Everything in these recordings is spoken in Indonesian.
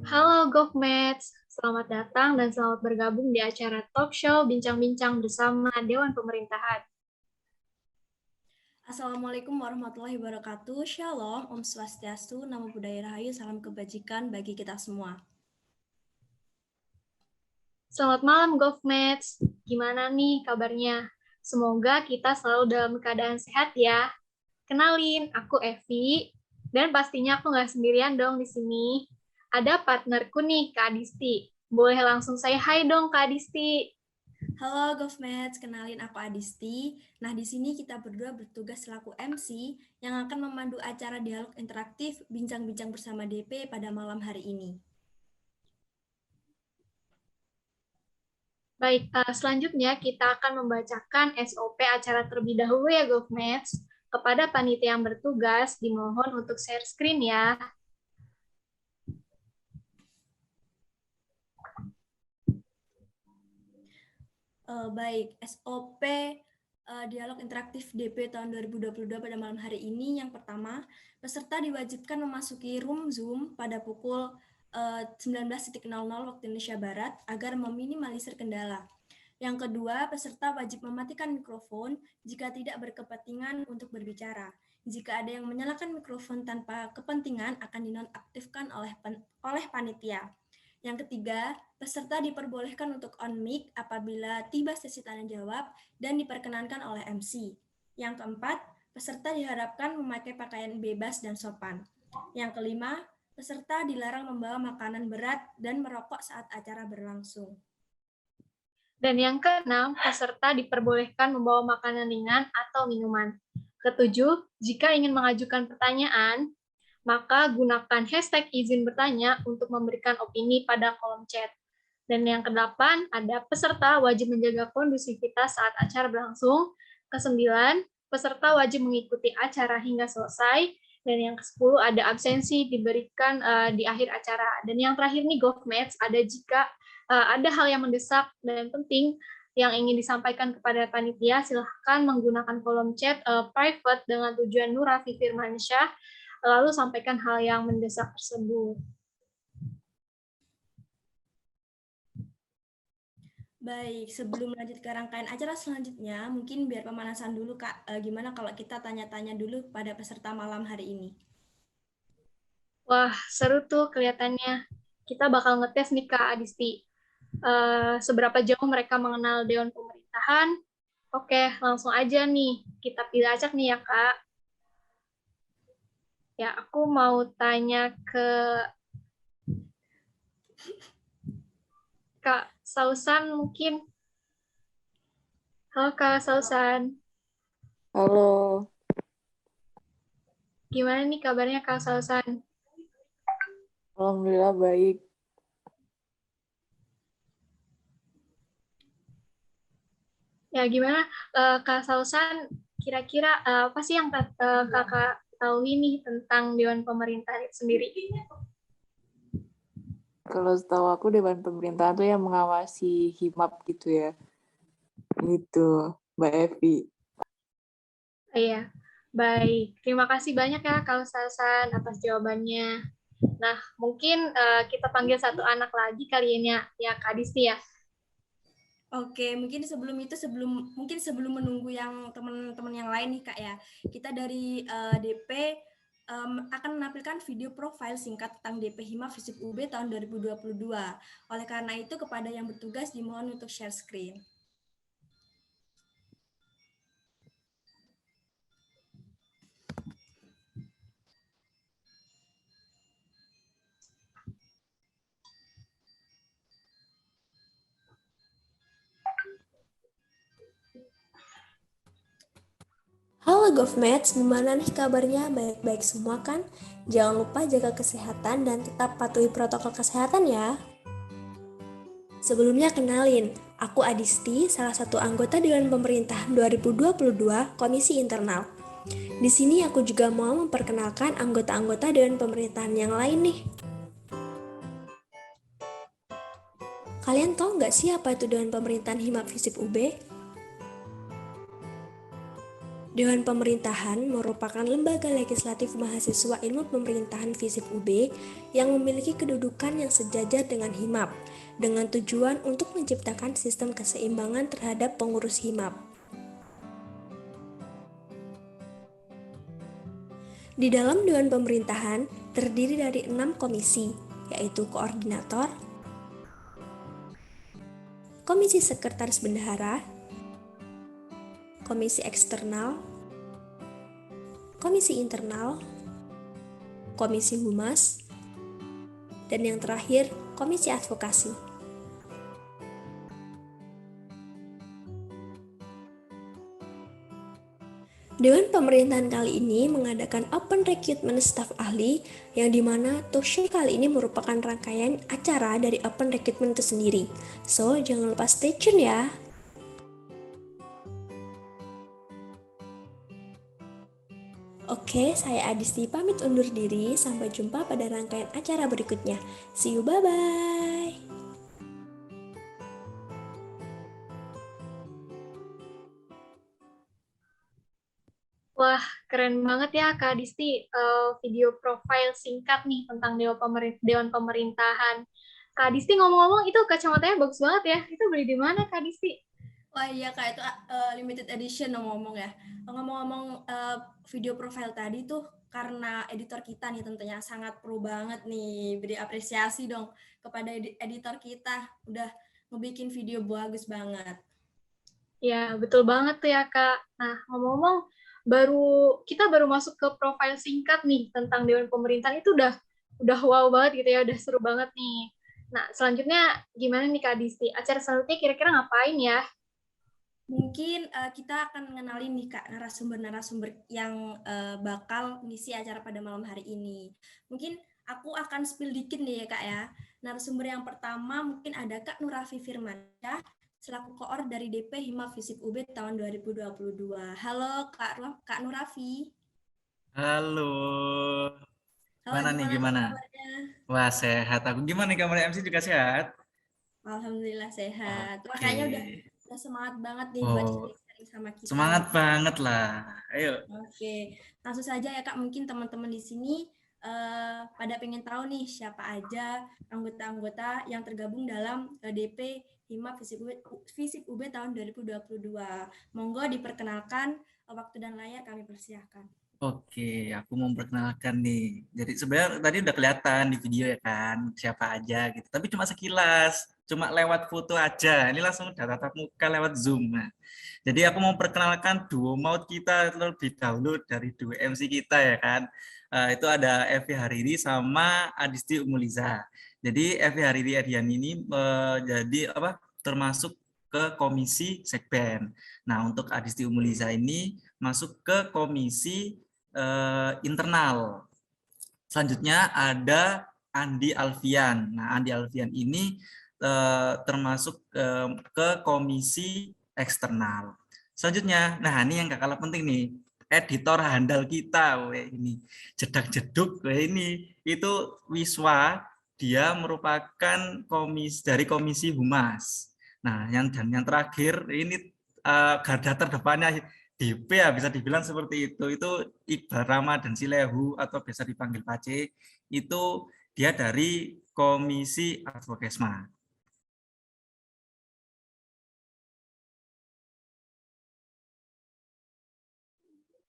Halo GovMates, selamat datang dan selamat bergabung di acara talk show Bincang-Bincang bersama Dewan Pemerintahan. Assalamualaikum warahmatullahi wabarakatuh. Shalom, Om Swastiastu, Namo Buddhaya Rahayu, salam kebajikan bagi kita semua. Selamat malam GovMates, gimana nih kabarnya? Semoga kita selalu dalam keadaan sehat ya. Kenalin, aku Evi, dan pastinya aku nggak sendirian dong di sini. Ada partnerku nih, Kak Adisti. Boleh langsung saya hai dong, Kak Adisti. Halo GovMates, kenalin aku Adisti. Nah, di sini kita berdua bertugas selaku MC yang akan memandu acara dialog interaktif Bincang-Bincang bersama DP pada malam hari ini. Baik, selanjutnya kita akan membacakan SOP acara terlebih dahulu ya GovMates. Kepada panitia yang bertugas, dimohon untuk share screen ya. Baik, SOP Dialog Interaktif DP tahun 2022 pada malam hari ini. Yang pertama, peserta diwajibkan memasuki room Zoom pada pukul 19.00 waktu Indonesia Barat agar meminimalisir kendala. Yang kedua, peserta wajib mematikan mikrofon jika tidak berkepentingan untuk berbicara. Jika ada yang menyalakan mikrofon tanpa kepentingan akan dinonaktifkan oleh panitia. Yang ketiga, peserta diperbolehkan untuk on mic apabila tiba sesi tanya jawab dan diperkenankan oleh MC. Yang keempat, peserta diharapkan memakai pakaian bebas dan sopan. Yang kelima, peserta dilarang membawa makanan berat dan merokok saat acara berlangsung. Dan yang keenam, peserta diperbolehkan membawa makanan ringan atau minuman. Ketujuh, jika ingin mengajukan pertanyaan, maka gunakan hashtag izin bertanya untuk memberikan opini pada kolom chat. Dan yang kedelapan, ada peserta wajib menjaga kondusivitas saat acara berlangsung. Kesembilan, peserta wajib mengikuti acara hingga selesai. Dan yang ke-10 ada absensi diberikan di akhir acara. Dan yang terakhir nih GovMates, ada jika ada hal yang mendesak dan penting yang ingin disampaikan kepada panitia, silahkan menggunakan kolom chat private dengan tujuan Nur Rafi Firmansyah, lalu sampaikan hal yang mendesak tersebut. Baik, sebelum lanjut ke rangkaian acara selanjutnya, mungkin biar pemanasan dulu Kak, gimana kalau kita tanya-tanya dulu pada peserta malam hari ini? Wah, seru tuh kelihatannya. Kita bakal ngetes nih Kak Adisti. Seberapa jauh mereka mengenal Dewan Pemerintahan. Oke, langsung aja nih. Kita pilih acak nih ya Kak. Ya, aku mau tanya ke Kak Sausan mungkin. Halo Kak Sausan. Halo, Gimana nih kabarnya Kak Sausan? alhamdulillah baik. Ya, gimana Kak Sausan, kira-kira apa sih yang Kakak tahu nih tentang Dewan Pemerintahan itu sendiri? Kalau setahu aku Dewan Pemerintahan tuh yang mengawasi HIMAP gitu ya. Gitu, Mbak Evi. Iya, baik. Terima kasih banyak ya Kak Sausan atas jawabannya. Nah, mungkin kita panggil satu anak lagi kali ini ya Kak Disti ya. Oke, mungkin sebelum menunggu yang teman-teman yang lain nih Kak ya, kita dari DP akan menampilkan video profil singkat tentang DP Hima Visip UB tahun 2022. Oleh karena itu, kepada yang bertugas dimohon untuk share screen. Halo GovMates, gimana nih kabarnya? Baik-baik semua kan? Jangan lupa jaga kesehatan dan tetap patuhi protokol kesehatan ya. Sebelumnya kenalin, aku Adisti, salah satu anggota Dewan Pemerintahan 2022 Komisi Internal. Di sini aku juga mau memperkenalkan anggota-anggota Dewan Pemerintahan yang lain nih. Kalian tahu nggak sih apa itu Dewan Pemerintahan Himap Visip UB? Dewan Pemerintahan merupakan lembaga legislatif mahasiswa ilmu pemerintahan FISIP UB yang memiliki kedudukan yang sejajar dengan HIMAP, dengan tujuan untuk menciptakan sistem keseimbangan terhadap pengurus HIMAP. Di dalam Dewan Pemerintahan terdiri dari 6 komisi, yaitu Koordinator, Komisi Sekretaris Bendahara, Komisi Eksternal, Komisi Internal, Komisi Humas, dan yang terakhir, Komisi Advokasi. Dewan Pemerintahan kali ini mengadakan Open Recruitment Staf Ahli, yang dimana talk show kali ini merupakan rangkaian acara dari Open Recruitment itu sendiri. So, jangan lupa stay tune ya! Oke, saya Adisti pamit undur diri. Sampai jumpa pada rangkaian acara berikutnya. See you, bye-bye! Wah, keren banget ya Kak Disti, video profile singkat nih tentang Dewan Pemerintahan. Kak Disti ngomong-ngomong itu kacamatanya bagus banget ya. Itu beli di mana Kak Disti? Wah iya Kak, itu limited edition ngomong-ngomong ya. Ngomong-ngomong video profile tadi tuh karena editor kita nih tentunya sangat pro banget nih. Beri apresiasi dong kepada editor kita. Udah ngebikin video bagus banget. Ya, betul banget tuh ya Kak. Nah, ngomong-ngomong, kita baru masuk ke profil singkat nih tentang Dewan Pemerintahan itu udah wow banget gitu ya, udah seru banget nih. Nah, selanjutnya gimana nih Kak Disti? Acara selanjutnya kira-kira ngapain ya? Mungkin kita akan mengenalin nih Kak narasumber-narasumber yang bakal ngisi acara pada malam hari ini. Mungkin aku akan spill dikit nih ya Kak ya. Narasumber yang pertama mungkin ada Kak Nurafi Firmansyah selaku koor dari DP Hima Fisip UB tahun 2022. Halo Kak Nurafi. Halo, Halo, mana nih gimana? kabarnya? Wah sehat aku. Gimana nih kabarnya MC juga sehat? Alhamdulillah sehat. Wah, Oke. kayaknya udah semangat banget nih buat Oh, sharing-sharing sama kita semangat nih. banget lah. Ayo. Oke, langsung saja ya Kak, mungkin teman-teman di sini pada pengen tahu nih siapa aja anggota-anggota yang tergabung dalam DP Hima Fisip UB tahun 2022. Monggo diperkenalkan, waktu dan layar kami persilahkan. Oke, aku mau memperkenalkan nih. Jadi sebenarnya tadi udah kelihatan di video ya kan, siapa aja gitu. Tapi cuma sekilas, cuma lewat foto aja. Ini langsung udah tatap muka lewat Zoom. Nah, jadi aku mau perkenalkan duo maut kita terlebih dahulu dari duo MC kita ya kan. Itu ada Evi Hariri sama Adisti Umuliza. Jadi Evi Hariri Edian ini jadi apa termasuk ke komisi Sekben. Nah, untuk Adisti Umuliza ini masuk ke komisi internal. Selanjutnya ada Andi Alfian. Nah, Andi Alfian ini termasuk ke komisi eksternal. Selanjutnya, nah ini yang gak kalah penting nih, editor handal kita, ini jedak-jeduk, ini itu Wiswa, dia merupakan dari komisi Humas. Nah, yang terakhir ini garda terdepannya DP ya bisa dibilang seperti itu Iqbal Ramadan Silehu atau biasa dipanggil Pace, itu dia dari Komisi Advokesma.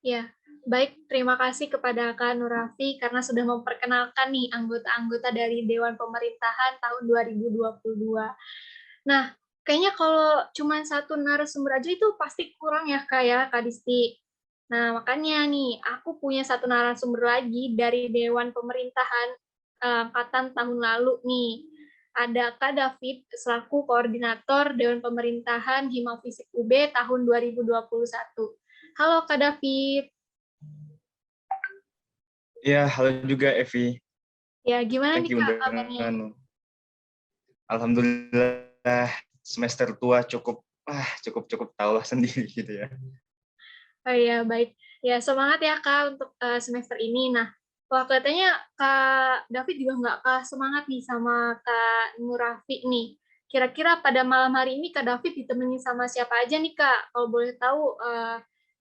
Ya, baik. Terima kasih kepada Kak Nurafi karena sudah memperkenalkan nih anggota-anggota dari Dewan Pemerintahan tahun 2022. Nah, kayaknya kalau cuma satu narasumber aja itu pasti kurang ya Kak Disti. Nah, makanya nih, aku punya satu narasumber lagi dari Dewan Pemerintahan angkatan tahun lalu nih. Ada Kak David selaku Koordinator Dewan Pemerintahan Hima Fisip UB tahun 2021. Halo Kak David. Ya, halo juga Evi. Ya, gimana nih Lagi Kak udah kabarnya? Alhamdulillah semester tua cukup tahu lah sendiri gitu ya. Oh iya, baik. Ya, semangat ya Kak untuk semester ini. Nah, wah katanya Kak David juga nggak kalah semangat nih sama Kak Nurafi nih. Kira-kira pada malam hari ini Kak David ditemenin sama siapa aja nih Kak? Kalau boleh tahu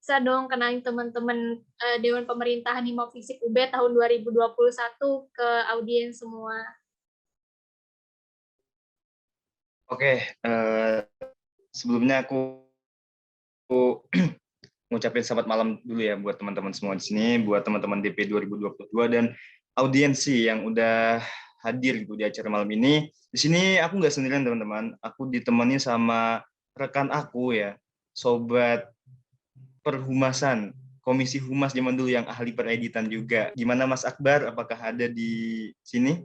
bisa dong kenalin teman-teman Dewan Pemerintahan Himap Fisik UB tahun 2021 ke audiens semua. Oke, sebelumnya aku ngucapin selamat malam dulu ya buat teman-teman semua di sini, buat teman-teman DP 2022 dan audiensi yang udah hadir gitu di acara malam ini. Di sini aku nggak sendirian teman-teman, aku ditemani sama rekan aku ya, sobat perhumasan, Komisi Humas zaman dulu yang ahli pereditan juga. Gimana Mas Akbar, apakah ada di sini?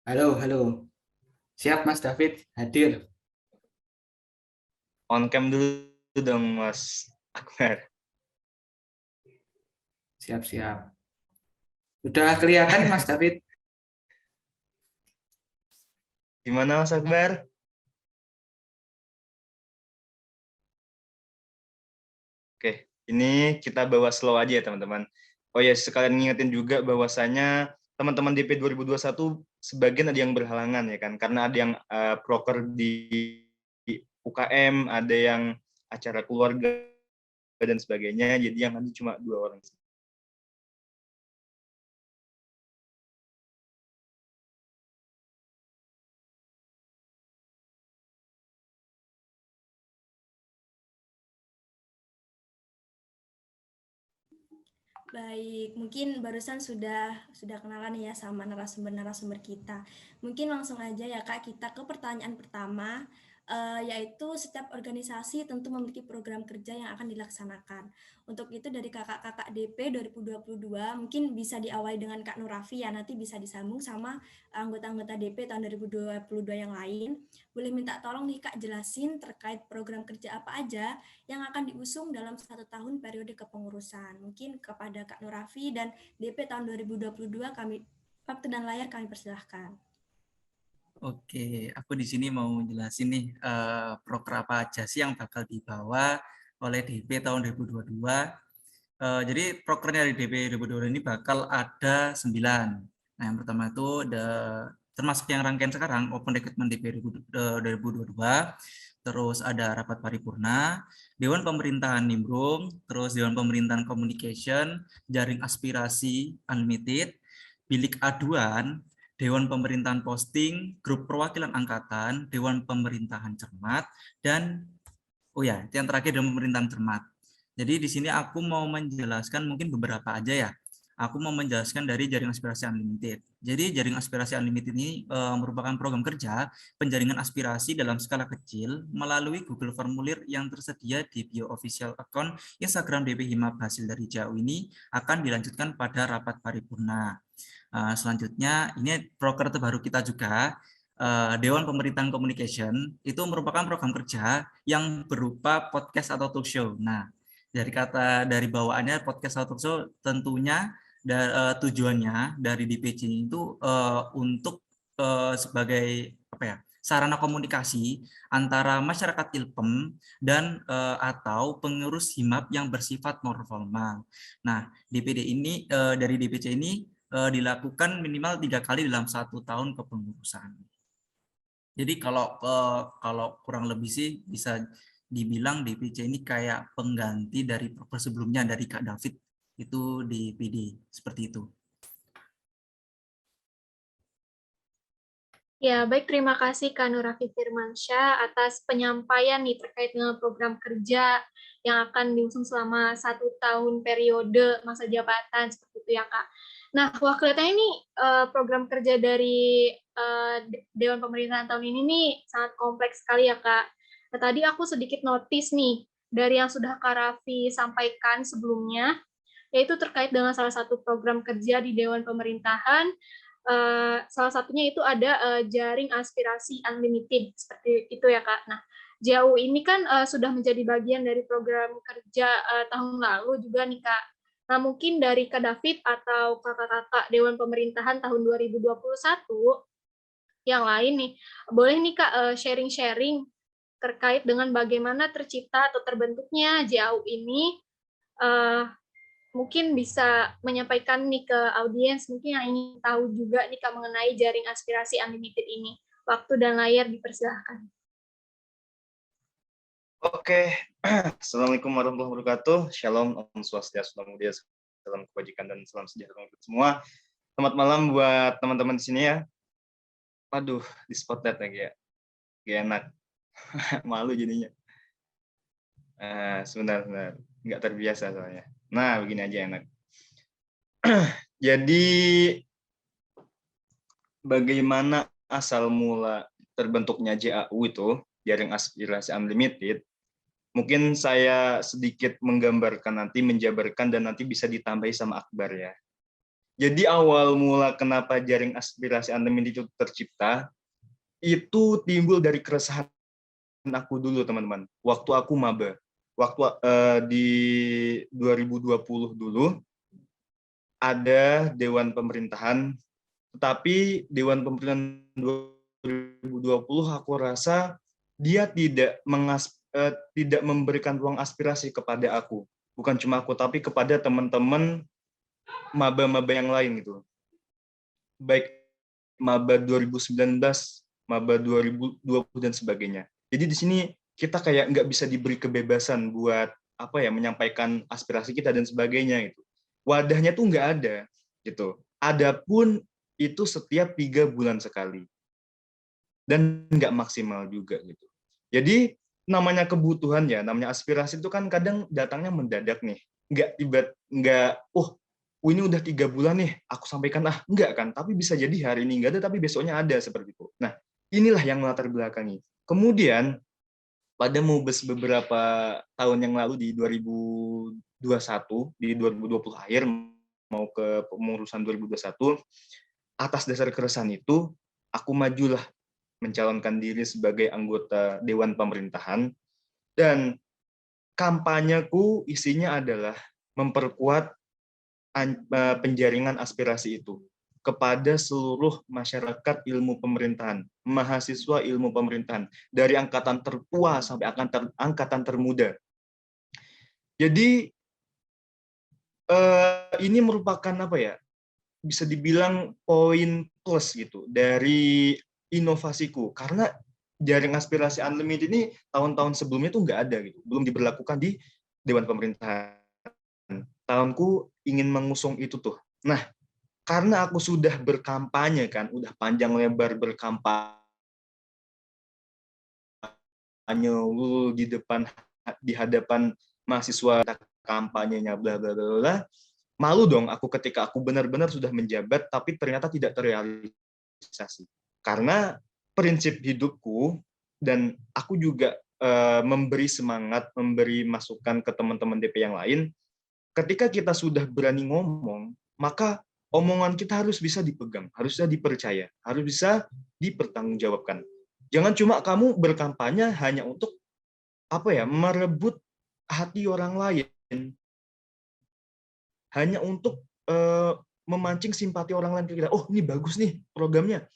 Halo, halo. Siap Mas David, hadir. On cam dulu dong Mas Akbar. Siap-siap. Udah kelihatan Mas David? Gimana Mas Akbar? Oke, ini kita bawa slow aja ya teman-teman. Oh ya, sekalian ngingetin juga bahwasanya teman-teman DP 2021 sebagian ada yang berhalangan ya kan, karena ada yang proker di UKM, ada yang acara keluarga dan sebagainya, jadi yang nanti cuma 2 orang. Baik, mungkin barusan sudah kenalan ya sama narasumber kita. Mungkin langsung aja ya Kak, kita ke pertanyaan pertama, yaitu setiap organisasi tentu memiliki program kerja yang akan dilaksanakan. Untuk itu dari kakak-kakak DP 2022, mungkin bisa diawali dengan Kak Nurafi ya, nanti bisa disambung sama anggota-anggota DP tahun 2022 yang lain. Boleh minta tolong nih Kak jelasin terkait program kerja apa aja yang akan diusung dalam 1 tahun periode kepengurusan. Mungkin kepada Kak Nurafi dan DP tahun 2022 kami waktu dan layar kami persilahkan. Oke, aku di sini mau jelasin nih proker apa aja sih yang bakal dibawa oleh DP tahun 2022. Jadi prokernya di DP 2022 ini bakal ada 9. Nah, yang pertama itu termasuk yang rangkaian sekarang Open Recruitment DP 2022, terus ada rapat paripurna, Dewan Pemerintahan Nimbrung, terus Dewan Pemerintahan Communication, Jaring Aspirasi Unlimited, Bilik Aduan, Dewan Pemerintahan Posting, Grup Perwakilan Angkatan, Dewan Pemerintahan Cermat, dan yang terakhir Dewan Pemerintahan Cermat. Jadi di sini aku mau menjelaskan mungkin beberapa aja ya. Aku mau menjelaskan dari Jaring Aspirasi Unlimited. Jadi Jaring Aspirasi Unlimited ini merupakan program kerja penjaringan aspirasi dalam skala kecil melalui Google Formulir yang tersedia di bio official account Instagram DP Himap. Hasil dari JAU ini akan dilanjutkan pada rapat paripurna. Selanjutnya ini proker terbaru kita juga, Dewan Pemerintahan Communication, itu merupakan program kerja yang berupa podcast atau talk show. Nah, dari bawaannya podcast atau talk show tentunya tujuannya dari DPC itu untuk sebagai sarana komunikasi antara masyarakat Ilpem dan atau pengurus Himap yang bersifat non-formal. Nah, dari DPC ini dilakukan minimal 3 kali dalam 1 tahun kepengurusan. Jadi kalau kurang lebih sih bisa dibilang DPC ini kayak pengganti dari proker sebelumnya dari Kak David itu di PD, seperti itu. Ya, baik, terima kasih Kak Nurafi Firmansyah atas penyampaian nih terkait dengan program kerja yang akan diusung selama 1 tahun periode masa jabatan, seperti itu ya Kak. Nah, wah kelihatannya ini program kerja dari Dewan Pemerintahan tahun ini nih sangat kompleks sekali ya Kak. Nah, tadi aku sedikit notice nih dari yang sudah Kak Raffi sampaikan sebelumnya, yaitu terkait dengan salah satu program kerja di Dewan Pemerintahan. Salah satunya itu ada Jaring Aspirasi Unlimited, seperti itu ya Kak. Nah, JAU ini kan sudah menjadi bagian dari program kerja tahun lalu juga nih Kak. Nah, mungkin dari Kak David atau kakak-kakak Dewan Pemerintahan tahun 2021 yang lain nih, boleh nih Kak sharing-sharing terkait dengan bagaimana tercipta atau terbentuknya JAU ini. Mungkin bisa menyampaikan nih ke audiens mungkin yang ingin tahu juga nih Kak mengenai Jaring Aspirasi Unlimited ini. Waktu dan layar dipersilahkan. Oke, Assalamualaikum warahmatullahi wabarakatuh. Shalom, Om Swastiastu, Namo Buddhaya, salam kebajikan dan salam sejahtera untuk semua. Selamat malam buat teman-teman di sini ya. Aduh, di spotlight lagi ya. Gak enak, malu jadinya. Sebentar, nggak terbiasa soalnya. Nah, begini aja enak. Jadi, bagaimana asal mula terbentuknya JAU itu, Jaring Aspirasi Unlimited, mungkin saya sedikit menggambarkan nanti, menjabarkan, dan nanti bisa ditambahi sama Akbar ya. Jadi awal mula kenapa Jaring Aspirasi Unlimited itu tercipta, itu timbul dari keresahan aku dulu teman-teman. Waktu aku maba, waktu di 2020 dulu, ada Dewan Pemerintahan, tetapi Dewan Pemerintahan 2020 aku rasa dia tidak memberikan ruang aspirasi kepada aku. Bukan cuma aku, tapi kepada teman-teman maba-maba yang lain gitu. Baik maba 2019, maba 2020 dan sebagainya. Jadi di sini kita kayak nggak bisa diberi kebebasan buat apa ya, menyampaikan aspirasi kita dan sebagainya gitu. Wadahnya tuh nggak ada gitu. Adapun itu setiap 3 bulan sekali dan nggak maksimal juga gitu. Jadi namanya kebutuhan ya, namanya aspirasi itu kan kadang datangnya mendadak nih, ini udah 3 bulan nih aku sampaikan, enggak kan, tapi bisa jadi hari ini nggak ada tapi besoknya ada, seperti itu. Nah, inilah yang melatar belakangi. Kemudian pada Mubes beberapa tahun yang lalu di 2021, di 2020 akhir mau ke pengurusan 2021, atas dasar keresahan itu aku majulah mencalonkan diri sebagai anggota Dewan Pemerintahan, dan kampanyeku isinya adalah memperkuat penjaringan aspirasi itu kepada seluruh masyarakat ilmu pemerintahan, mahasiswa ilmu pemerintahan, dari angkatan tertua sampai angkatan termuda. Jadi ini merupakan apa ya, bisa dibilang poin plus gitu dari inovasiku, karena Jaring Aspirasi Unlimited ini tahun-tahun sebelumnya tuh nggak ada gitu, belum diberlakukan di Dewan Pemerintahan. Tahunku ingin mengusung itu tuh. Nah, karena aku sudah berkampanye kan, udah panjang lebar berkampanye di hadapan mahasiswa, kampanyenya bla bla bla, malu dong aku ketika aku benar-benar sudah menjabat tapi ternyata tidak terrealisasi. Karena prinsip hidupku, dan aku juga memberi semangat, memberi masukan ke teman-teman DP yang lain, ketika kita sudah berani ngomong, maka omongan kita harus bisa dipegang, harus bisa dipercaya, harus bisa dipertanggungjawabkan. Jangan cuma kamu berkampanye hanya untuk apa ya, merebut hati orang lain, hanya untuk memancing simpati orang lain ke kita. Oh, ini bagus nih programnya.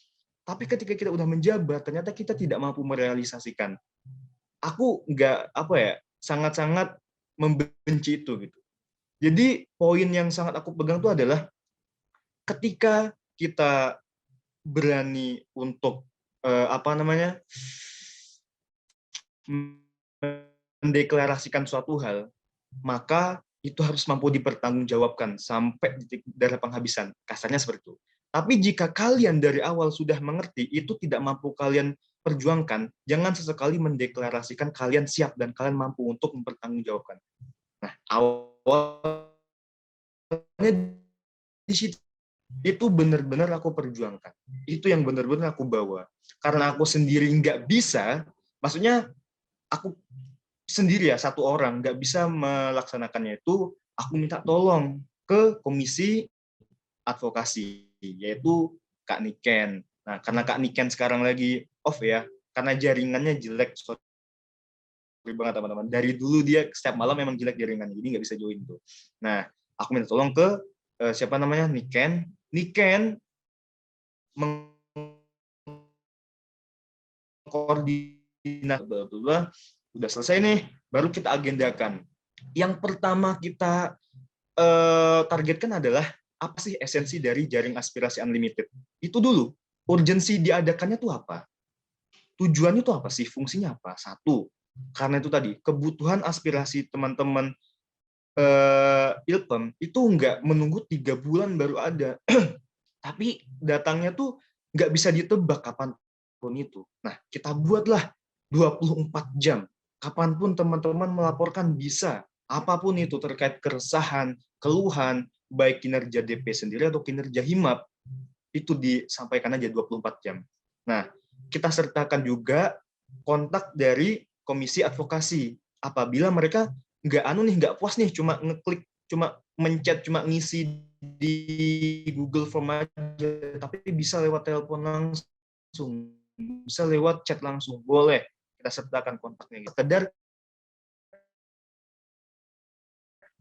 Tapi ketika kita udah menjabat, ternyata kita tidak mampu merealisasikan. Aku nggak apa ya, sangat-sangat membenci itu gitu. Jadi poin yang sangat aku pegang itu adalah ketika kita berani untuk mendeklarasikan suatu hal, maka itu harus mampu dipertanggungjawabkan sampai titik darah penghabisan. Kasarnya seperti itu. Tapi jika kalian dari awal sudah mengerti itu tidak mampu kalian perjuangkan, jangan sesekali mendeklarasikan kalian siap dan kalian mampu untuk mempertanggungjawabkan. Nah, awalnya di situ itu benar-benar aku perjuangkan. Itu yang benar-benar aku bawa. Karena aku sendiri nggak bisa, maksudnya aku sendiri ya, satu orang nggak bisa melaksanakannya itu, aku minta tolong ke komisi advokasi, yaitu Kak Niken. Nah, karena Kak Niken sekarang lagi off ya, karena jaringannya jelek, sorry banget teman-teman. Dari dulu dia setiap malam memang jelek jaringannya, jadi nggak bisa join tuh. Nah, aku minta tolong ke siapa namanya, Niken. Niken mengkoordinat, udah selesai nih, baru kita agendakan. Yang pertama kita targetkan adalah apa sih esensi dari Jaring Aspirasi Unlimited. Itu dulu, urgensi diadakannya tuh apa? Tujuannya tuh apa sih? Fungsinya apa? Satu, Karena itu tadi, kebutuhan aspirasi teman-teman Ilpem itu nggak menunggu 3 bulan baru ada. Tapi datangnya tuh nggak bisa ditebak kapanpun itu. Nah, kita buatlah 24 jam. Kapanpun teman-teman melaporkan bisa. Apapun itu terkait keresahan, keluhan, baik kinerja DP sendiri atau kinerja HIMAP, itu disampaikan aja 24 jam. Nah, kita sertakan juga kontak dari komisi advokasi. Apabila mereka nggak puas nih, cuma ngeklik, cuma mencet, cuma ngisi di Google Form aja, tapi bisa lewat telepon langsung, bisa lewat chat langsung, boleh kita sertakan kontaknya. Sekedar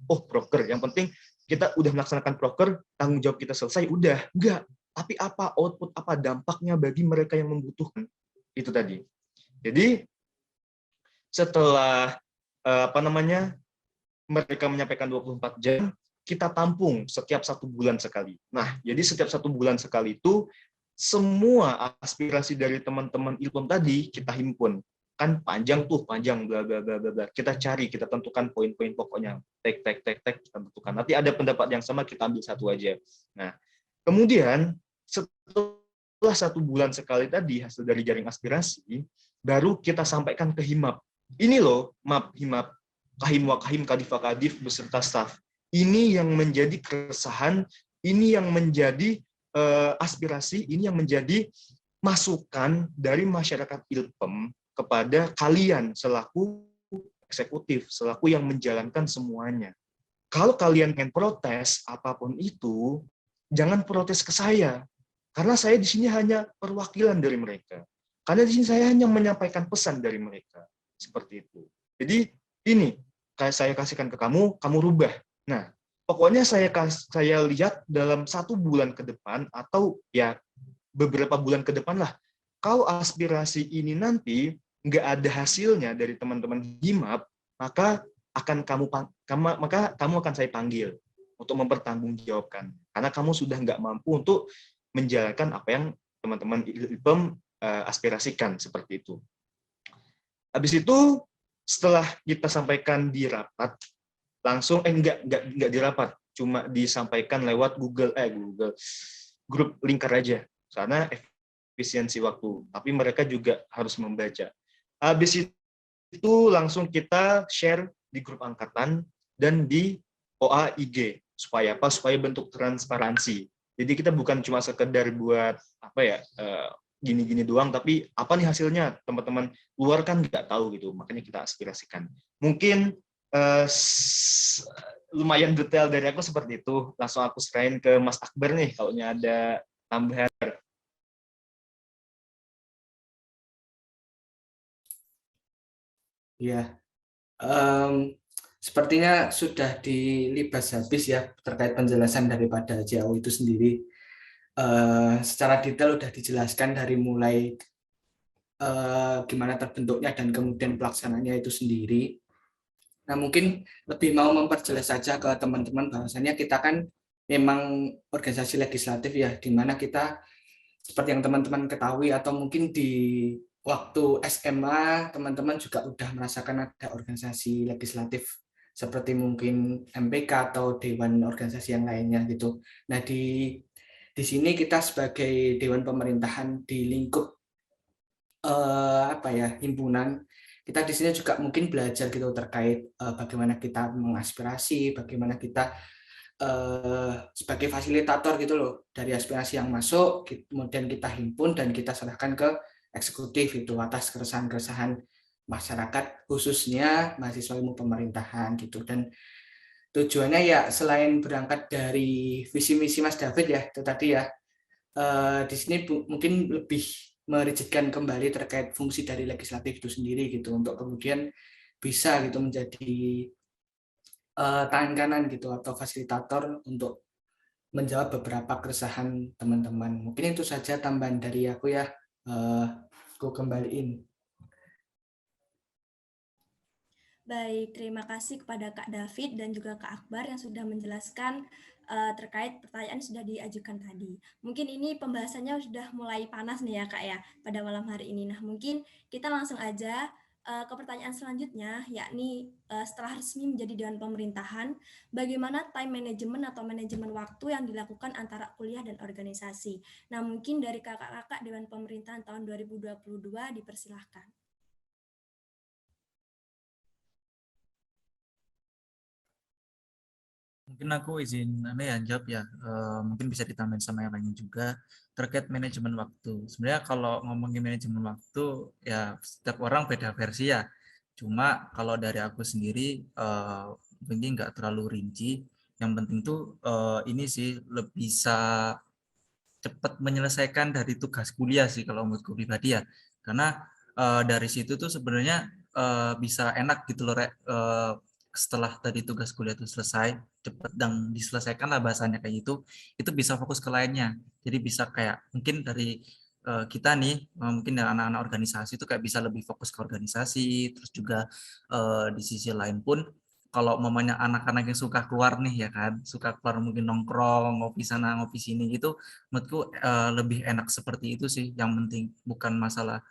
proker, yang penting kita udah melaksanakan proker, tanggung jawab kita selesai, udah. Enggak, tapi apa output, apa dampaknya bagi mereka yang membutuhkan, itu tadi. Jadi setelah mereka menyampaikan 24 jam, kita tampung setiap 1 bulan sekali. Nah, jadi setiap 1 bulan sekali itu semua aspirasi dari teman-teman Ilpem tadi kita himpun. Kan panjang bla bla bla bla bla. Kita cari, kita tentukan poin-poin pokoknya. Tek kita tentukan. Nanti ada pendapat yang sama, kita ambil satu aja. Nah, kemudian setelah 1 bulan sekali tadi hasil dari jaring aspirasi, baru kita sampaikan ke HIMAP. Ini loh, MAP, HIMAP, Kahim Wakahim Kadif Kadif beserta staf. Ini yang menjadi keresahan, ini yang menjadi aspirasi, ini yang menjadi masukan dari masyarakat Ilpem kepada kalian selaku eksekutif, selaku yang menjalankan semuanya. Kalau kalian ingin protes apapun itu, jangan protes ke saya, karena saya di sini hanya perwakilan dari mereka. Karena di sini saya hanya menyampaikan pesan dari mereka, seperti itu. Jadi ini saya kasihkan ke kamu, kamu rubah. Nah, pokoknya saya lihat dalam 1 bulan ke depan atau ya beberapa bulan ke depan lah, kalau aspirasi ini nanti nggak ada hasilnya dari teman-teman HIMAP, maka kamu akan saya panggil untuk mempertanggungjawabkan, karena kamu sudah nggak mampu untuk menjalankan apa yang teman-teman Ilpem aspirasikan, seperti itu. Habis itu setelah kita sampaikan di rapat, langsung enggak di rapat, cuma disampaikan lewat Google grup Lingkar aja, karena efisiensi waktu, tapi mereka juga harus membaca. Habis itu langsung kita share di grup angkatan dan di OA IG, supaya apa? Supaya bentuk transparansi. Jadi kita bukan cuma sekedar buat gini-gini doang, tapi apa nih hasilnya, teman-teman luar kan nggak tahu gitu, makanya kita aspirasikan. Mungkin lumayan detail dari aku seperti itu. Langsung aku serahin ke Mas Akbar nih, kalau ada tambahan. Ya, sepertinya sudah dilibas habis ya terkait penjelasan daripada JAO itu sendiri. Secara detail sudah dijelaskan dari mulai gimana terbentuknya dan kemudian pelaksananya itu sendiri. Nah, mungkin lebih mau memperjelas saja ke teman-teman bahwasannya kita kan memang organisasi legislatif ya, di mana kita seperti yang teman-teman ketahui atau mungkin di waktu SMA teman-teman juga udah merasakan ada organisasi legislatif seperti mungkin MPK atau dewan organisasi yang lainnya gitu. Nah, di sini kita sebagai dewan pemerintahan di lingkup himpunan, kita di sini juga mungkin belajar gitu terkait bagaimana kita mengaspirasi, bagaimana kita sebagai fasilitator gitu loh dari aspirasi yang masuk, kemudian kita himpun dan kita serahkan ke eksekutif itu atas keresahan-keresahan masyarakat, khususnya mahasiswa ilmu pemerintahan gitu. Dan tujuannya ya selain berangkat dari visi misi Mas David ya, itu tadi ya, di sini mungkin lebih merigidkan kembali terkait fungsi dari legislatif itu sendiri gitu, untuk kemudian bisa gitu menjadi tangan kanan gitu atau fasilitator untuk menjawab beberapa keresahan teman-teman. Mungkin itu saja tambahan dari aku ya. Aku kembaliin. Baik, terima kasih kepada Kak David dan juga Kak Akbar yang sudah menjelaskan terkait pertanyaan yang sudah diajukan tadi. Mungkin ini pembahasannya sudah mulai panas nih ya Kak ya pada malam hari ini. Nah, mungkin kita langsung aja ke pertanyaan selanjutnya, yakni setelah resmi menjadi Dewan Pemerintahan, bagaimana time management atau manajemen waktu yang dilakukan antara kuliah dan organisasi. Nah, mungkin dari kakak-kakak Dewan Pemerintahan tahun 2022 dipersilahkan. Mungkin aku izin jawab ya. Mungkin bisa ditambahin sama yang lainnya juga terkait manajemen waktu. Sebenarnya kalau ngomongin manajemen waktu ya setiap orang beda versi ya. Cuma kalau dari aku sendiri mungkin nggak terlalu rinci. Yang penting tuh ini sih lebih bisa cepat menyelesaikan dari tugas kuliah sih kalau menurutku pribadi ya. Karena dari situ tuh sebenarnya bisa enak gitu loh setelah tadi tugas kuliah itu selesai cepat dan diselesaikan lah bahasanya kayak gitu, itu bisa fokus ke lainnya. Jadi bisa kayak mungkin dari kita nih mungkin dari anak-anak organisasi itu kayak bisa lebih fokus ke organisasi, terus juga di sisi lain pun kalau mamanya anak-anak yang suka keluar nih ya kan, suka keluar mungkin nongkrong, ngopi sana, ngopi sini gitu, menurutku lebih enak seperti itu sih. Yang penting bukan masalah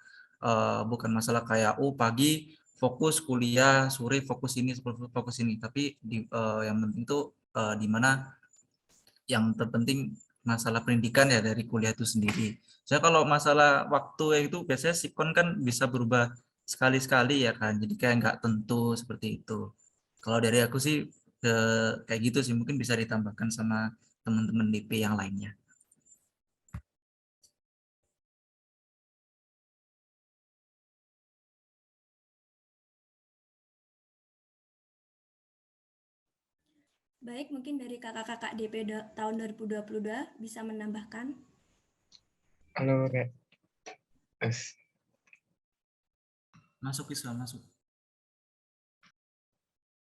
kayak pagi fokus kuliah, sore fokus ini, tapi yang penting tuh di mana yang terpenting masalah pendidikan ya dari kuliah itu sendiri. Saya kalau masalah waktu itu biasanya sikon kan bisa berubah sekali-sekali ya kan, jadi kayak nggak tentu seperti itu. Kalau dari aku sih kayak gitu sih, mungkin bisa ditambahkan sama teman-teman DP yang lainnya. Baik, mungkin dari kakak-kakak DP tahun 2022 bisa menambahkan. Halo, Rek. Yes. Masuk bisa masuk.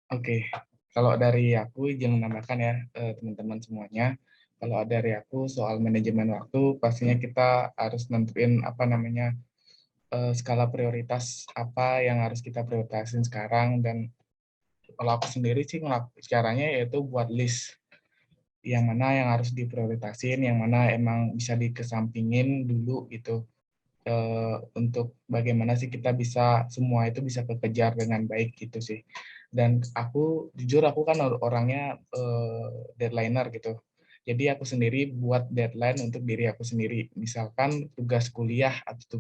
Oke, kalau dari aku izin menambahkan ya teman-teman semuanya. Kalau dari aku soal manajemen waktu, pastinya kita harus nentuin apa namanya skala prioritas apa yang harus kita prioritasin sekarang. Dan kalau aku sendiri sih caranya yaitu buat list yang mana yang harus diprioritasin, yang mana emang bisa dikesampingin dulu gitu. Untuk bagaimana sih kita bisa semua itu bisa kekejar dengan baik gitu sih. Dan aku jujur aku kan orangnya deadlineer gitu. Jadi aku sendiri buat deadline untuk diri aku sendiri. Misalkan tugas kuliah atau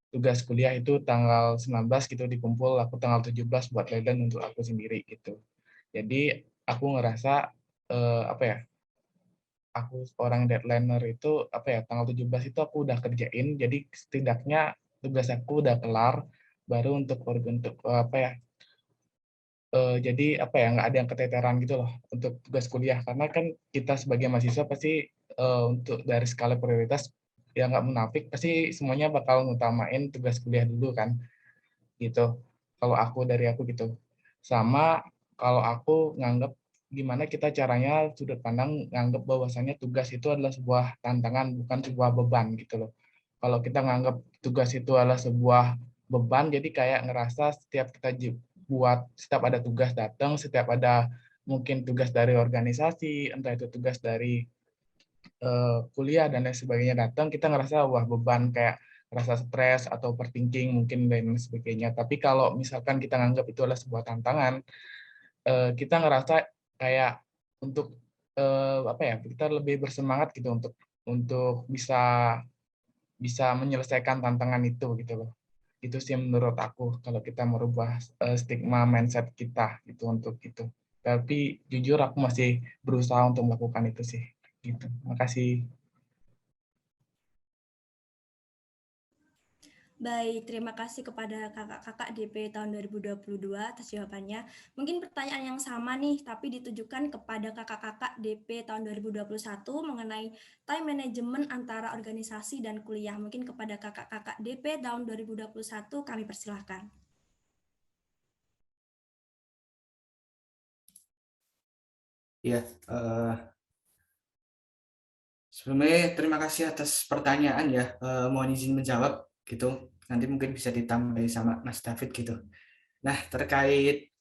tugas kuliah itu tanggal 19 gitu dikumpul, aku tanggal 17 buat deadline untuk aku sendiri gitu. Jadi aku ngerasa apa ya? Aku orang deadlineer itu apa ya, tanggal 17 itu aku udah kerjain, jadi setidaknya tugas aku udah kelar, baru untuk apa ya, jadi apa ya, nggak ada yang keteteran gitu loh untuk tugas kuliah. Karena kan kita sebagai mahasiswa pasti untuk dari skala prioritas ya nggak munafik, pasti semuanya bakal ngutamain tugas kuliah dulu kan, gitu. Kalau dari aku gitu. Sama kalau aku nganggap gimana kita caranya sudut pandang nganggap bahwasannya tugas itu adalah sebuah tantangan, bukan sebuah beban gitu loh. Kalau kita nganggap tugas itu adalah sebuah beban, jadi kayak ngerasa setiap kita setiap ada tugas datang, setiap ada mungkin tugas dari organisasi, entah itu tugas dari kuliah dan lain sebagainya datang, kita ngerasa wah beban, kayak rasa stres atau overthinking mungkin dan lain sebagainya. Tapi kalau misalkan kita nganggap itu adalah sebuah tantangan, kita ngerasa kayak untuk apa ya, kita lebih bersemangat gitu untuk bisa bisa menyelesaikan tantangan itu gitu loh. Itu sih menurut aku kalau kita merubah stigma mindset kita gitu untuk itu. Tapi jujur aku masih berusaha untuk melakukan itu sih. Gitu. Makasih. Baik, terima kasih kepada kakak-kakak DP tahun 2022 atas jawabannya. Mungkin pertanyaan yang sama nih, tapi ditujukan kepada kakak-kakak DP tahun 2021 mengenai time management antara organisasi dan kuliah. Mungkin kepada kakak-kakak DP tahun 2021 kami persilahkan. Ya, sebelumnya terima kasih atas pertanyaan ya. Mohon izin menjawab gitu. Nanti mungkin bisa ditambahi sama Mas David gitu. Nah, terkait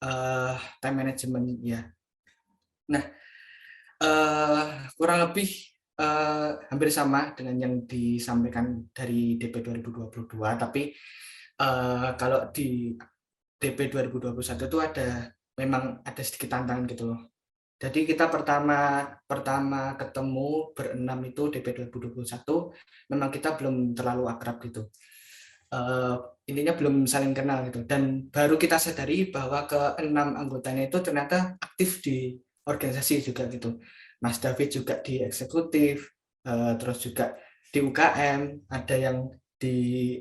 time management ya. Nah, kurang lebih hampir sama dengan yang disampaikan dari DP 2022, tapi Kalau di DP 2021 itu memang ada sedikit tantangan gitu loh. Jadi kita pertama ketemu berenam itu DP 2021, memang kita belum terlalu akrab gitu. Intinya belum saling kenal gitu. Dan baru kita sadari bahwa ke-6 anggotanya itu ternyata aktif di organisasi juga gitu. Mas David juga di eksekutif, terus juga di UKM, ada yang di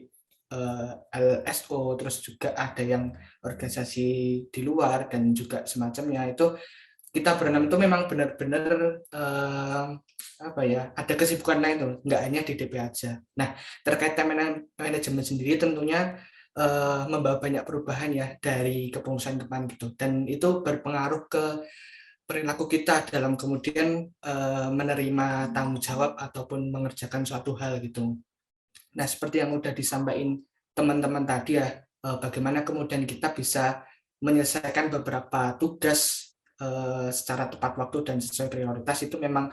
LSO, terus juga ada yang organisasi di luar dan juga semacamnya. Itu kita berenam itu memang benar-benar apa ya, ada kesibukan lain tuh, nggak hanya di DP aja. Nah, terkait time manajemen sendiri tentunya membawa banyak perubahan ya dari kepengurusan depan gitu, dan itu berpengaruh ke perilaku kita dalam kemudian menerima tanggung jawab ataupun mengerjakan suatu hal gitu. Nah, seperti yang udah disampaikan teman-teman tadi ya, bagaimana kemudian kita bisa menyelesaikan beberapa tugas secara tepat waktu dan sesuai prioritas itu memang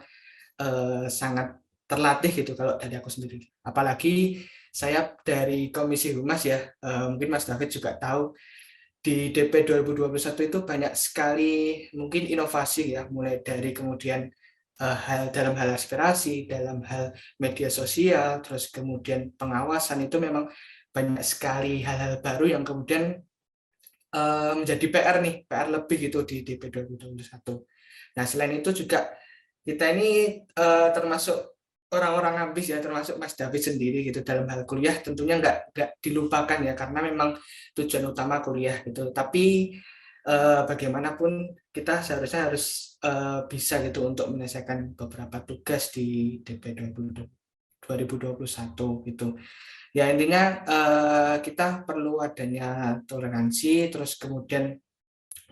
sangat terlatih gitu kalau dari aku sendiri. Apalagi saya dari Komisi Humas ya, mungkin Mas David juga tahu di DP 2021 itu banyak sekali mungkin inovasi ya, mulai dari kemudian dalam hal aspirasi, dalam hal media sosial, terus kemudian pengawasan itu memang banyak sekali hal-hal baru yang kemudian menjadi PR lebih gitu di DP 2021. Nah, selain itu juga kita ini termasuk orang-orang ambis ya, termasuk Mas David sendiri gitu, dalam hal kuliah tentunya nggak dilupakan ya, karena memang tujuan utama kuliah gitu. Tapi bagaimanapun kita seharusnya harus bisa gitu untuk menyelesaikan beberapa tugas di DP 2021 gitu. Ya intinya kita perlu adanya toleransi, terus kemudian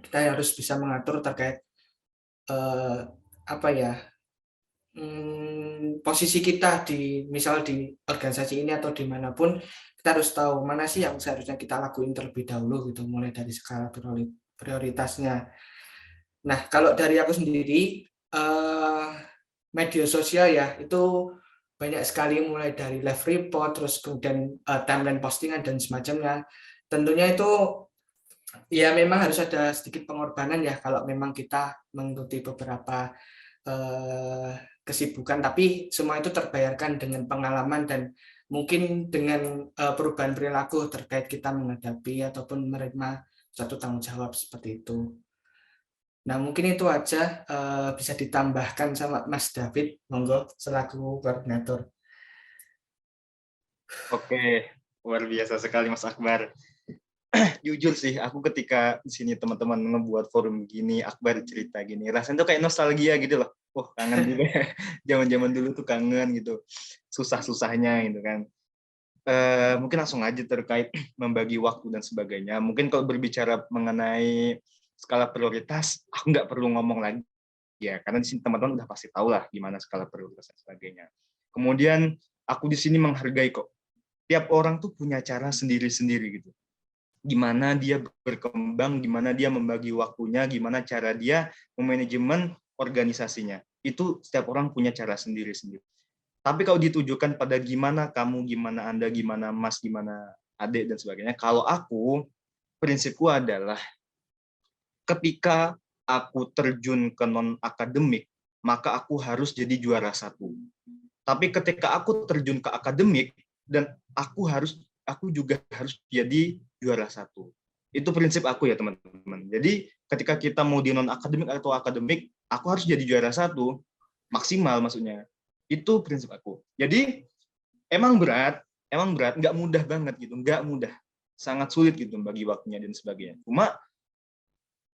kita harus bisa mengatur terkait apa ya, posisi kita misal di organisasi ini atau dimanapun, kita harus tahu mana sih yang seharusnya kita lakuin terlebih dahulu gitu, mulai dari skala prioritasnya. Nah, kalau dari aku sendiri, media sosial ya itu banyak sekali, mulai dari live report, terus kemudian timeline postingan dan semacamnya. Tentunya itu ya memang harus ada sedikit pengorbanan ya kalau memang kita mengikuti beberapa kesibukan, tapi semua itu terbayarkan dengan pengalaman dan mungkin dengan perubahan perilaku terkait kita menghadapi ataupun menerima suatu tanggung jawab seperti itu. Nah, mungkin itu aja, bisa ditambahkan sama Mas David, monggo selaku koordinator. Oke, luar biasa sekali Mas Akbar. Jujur sih, aku ketika di sini teman-teman ngebuat forum gini, Akbar cerita gini, rasanya tuh kayak nostalgia gitu loh. Oh, kangen juga. Zaman-zaman dulu tuh kangen gitu. Susah-susahnya gitu kan. Mungkin langsung aja terkait membagi waktu dan sebagainya. Mungkin kalau berbicara mengenai skala prioritas, aku nggak perlu ngomong lagi ya, karena di sini teman-teman udah pasti tahu lah gimana skala prioritas dan sebagainya. Kemudian aku di sini menghargai kok. Tiap orang tuh punya cara sendiri-sendiri gitu. Gimana dia berkembang, gimana dia membagi waktunya, gimana cara dia memanajemen organisasinya. Itu setiap orang punya cara sendiri-sendiri. Tapi kalau ditujukan pada gimana kamu, gimana Anda, gimana Mas, gimana Adik, dan sebagainya, kalau aku, prinsipku adalah ketika aku terjun ke non-akademik, maka aku harus jadi juara satu. Tapi ketika aku terjun ke akademik, dan aku juga harus jadi juara satu. Itu prinsip aku ya teman-teman. Jadi ketika kita mau di non-akademik atau akademik, aku harus jadi juara satu, maksimal maksudnya. Itu prinsip aku. Jadi emang berat, nggak mudah banget gitu, nggak mudah. Sangat sulit gitu bagi waktunya dan sebagainya. Cuma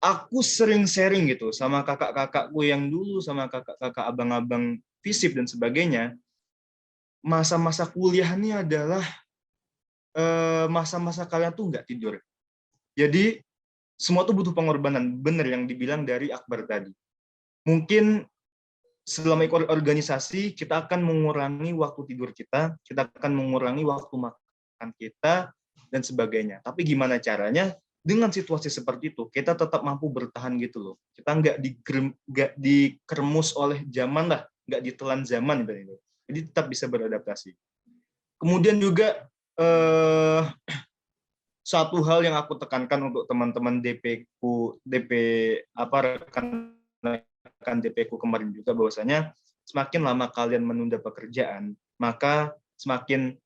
aku sering sharing gitu sama kakak-kakakku yang dulu, sama kakak-kakak abang-abang FISIP dan sebagainya. Masa-masa kuliah ini adalah masa-masa kalian tuh nggak tidur. Jadi semua tuh butuh pengorbanan, bener yang dibilang dari Akbar tadi. Mungkin selama ikut organisasi kita akan mengurangi waktu tidur kita akan mengurangi waktu makan kita dan sebagainya. Tapi gimana caranya dengan situasi seperti itu kita tetap mampu bertahan gitu loh. Kita nggak dikermus oleh zaman lah, nggak ditelan zaman gitu. Jadi tetap bisa beradaptasi. Kemudian juga satu hal yang aku tekankan untuk teman-teman rekan DP ku kemarin juga, bahwasanya semakin lama kalian menunda pekerjaan, maka semakin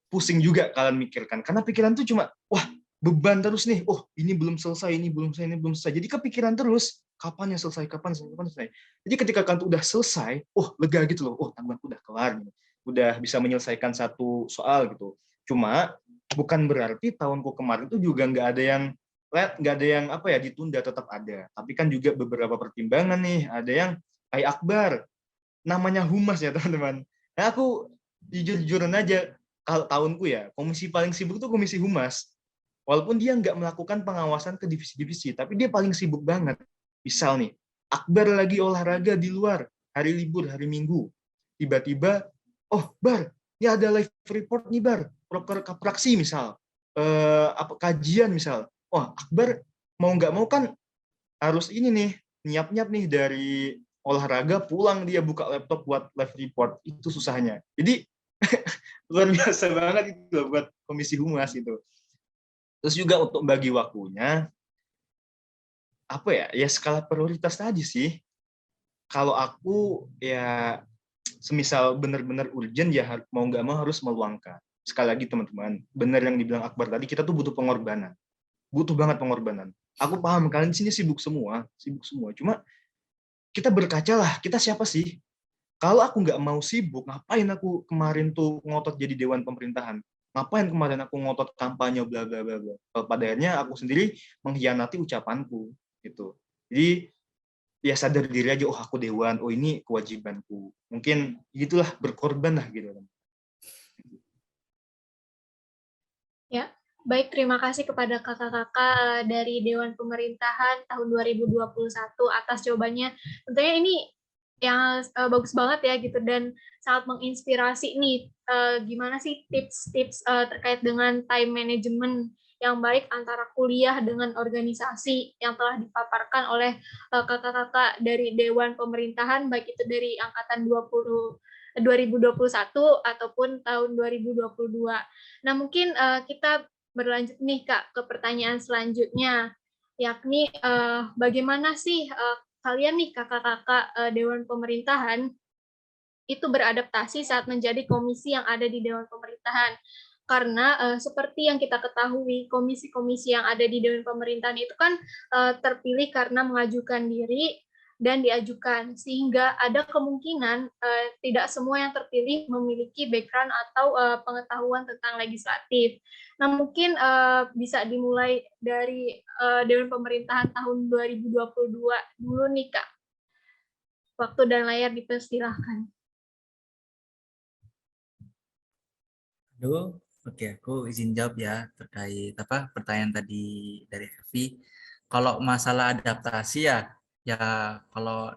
pusing juga kalian mikirkan. Karena pikiran tuh cuma, wah, beban terus nih. Oh, ini belum selesai, ini belum selesai, ini belum selesai. Jadi kepikiran terus, kapan ya selesai, kapan selesai. Jadi ketika kalian udah selesai, oh, lega gitu loh. Oh, tanggunganku udah kelar. Udah bisa menyelesaikan satu soal gitu. Cuma bukan berarti tahunku kemarin itu juga nggak ada yang apa ya ditunda, tetap ada. Tapi kan juga beberapa pertimbangan nih. Ada yang kayak Akbar, namanya humas ya teman-teman. Nah, aku jujur-jujuran aja, kalau tahunku ya, komisi paling sibuk tuh komisi humas. Walaupun dia nggak melakukan pengawasan ke divisi-divisi, tapi dia paling sibuk banget. Misal nih, Akbar lagi olahraga di luar, hari libur, hari Minggu. Tiba-tiba, oh Bar, ini ada live report nih Bar, proker kapraksi misal, kajian misal. Oh, Akbar mau nggak mau kan harus ini nih, nyiap-nyiap nih dari olahraga, pulang dia buka laptop buat live report. Itu susahnya. Jadi luar biasa banget itu loh buat komisi humas itu. Terus juga untuk bagi waktunya, apa ya, ya skala prioritas tadi sih. Kalau aku ya semisal benar-benar urgent ya mau nggak mau harus meluangkan. Sekali lagi teman-teman, benar yang dibilang Akbar tadi, kita tuh butuh pengorbanan. Butuh banget pengorbanan. Aku paham kalian di sini sibuk semua. Cuma kita berkaca lah, kita siapa sih? Kalau aku nggak mau sibuk, ngapain aku kemarin tuh ngotot jadi dewan pemerintahan? Ngapain kemarin aku ngotot kampanye bla bla bla bla. Pada akhirnya aku sendiri mengkhianati ucapanku gitu. Jadi ya sadar diri aja, oh aku dewan, oh ini kewajibanku. Mungkin gitulah, berkorban lah gitu. Ya, baik, terima kasih kepada kakak-kakak dari Dewan Pemerintahan tahun 2021 atas jawabannya. Tentunya ini yang bagus banget ya gitu, dan sangat menginspirasi nih, gimana sih tips-tips terkait dengan time management yang baik antara kuliah dengan organisasi yang telah dipaparkan oleh kakak-kakak dari Dewan Pemerintahan, baik itu dari angkatan 2021 ataupun tahun 2022. Nah, mungkin kita berlanjut nih Kak ke pertanyaan selanjutnya, yakni bagaimana sih kalian nih kakak-kakak Dewan Pemerintahan itu beradaptasi saat menjadi komisi yang ada di Dewan Pemerintahan. Karena seperti yang kita ketahui, komisi-komisi yang ada di Dewan Pemerintahan itu kan terpilih karena mengajukan diri dan diajukan, sehingga ada kemungkinan tidak semua yang terpilih memiliki background atau pengetahuan tentang legislatif. Nah, mungkin bisa dimulai dari Dewan Pemerintahan tahun 2022 dulu nih Kak. Waktu dan layar dipersilahkan. Aduh, oke, aku izin jawab ya terkait apa pertanyaan tadi dari Evi. Kalau masalah adaptasi ya kalau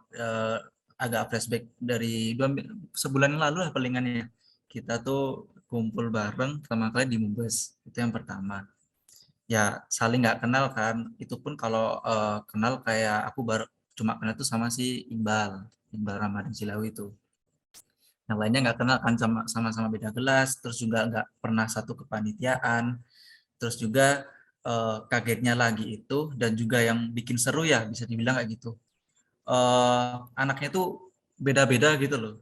agak flashback dari sebulan lalu lah palingannya, kita tuh kumpul bareng pertama kali di Mubes, itu yang pertama. Ya saling nggak kenal kan, itu pun kalau kenal kayak aku baru cuma kenal tuh sama si Iqbal Ramadan Silawi itu. Yang lainnya nggak kenal kan, sama-sama beda kelas, terus juga nggak pernah satu kepanitiaan, terus juga kagetnya lagi itu, dan juga yang bikin seru ya bisa dibilang kayak gitu, anaknya tuh beda-beda gitu loh,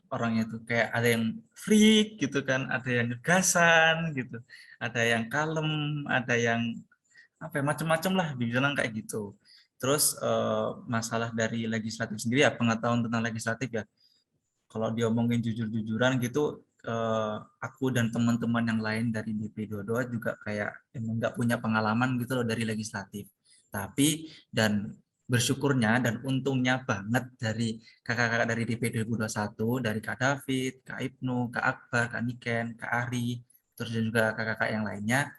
orangnya tuh kayak ada yang freak gitu kan, ada yang ngegasan gitu, ada yang kalem, ada yang apa ya, macam-macam lah dibilang kayak gitu. Terus masalah dari legislatif sendiri ya, pengetahuan tentang legislatif ya, kalau diomongin jujur-jujuran gitu, aku dan teman-teman yang lain dari DP22 juga kayak emang nggak punya pengalaman gitu loh dari legislatif. Tapi dan bersyukurnya dan untungnya banget dari kakak-kakak dari DP 2021, dari Kak David, Kak Ibnu, Kak Akbar, Kak Niken, Kak Ari, terus dan juga kakak-kakak yang lainnya,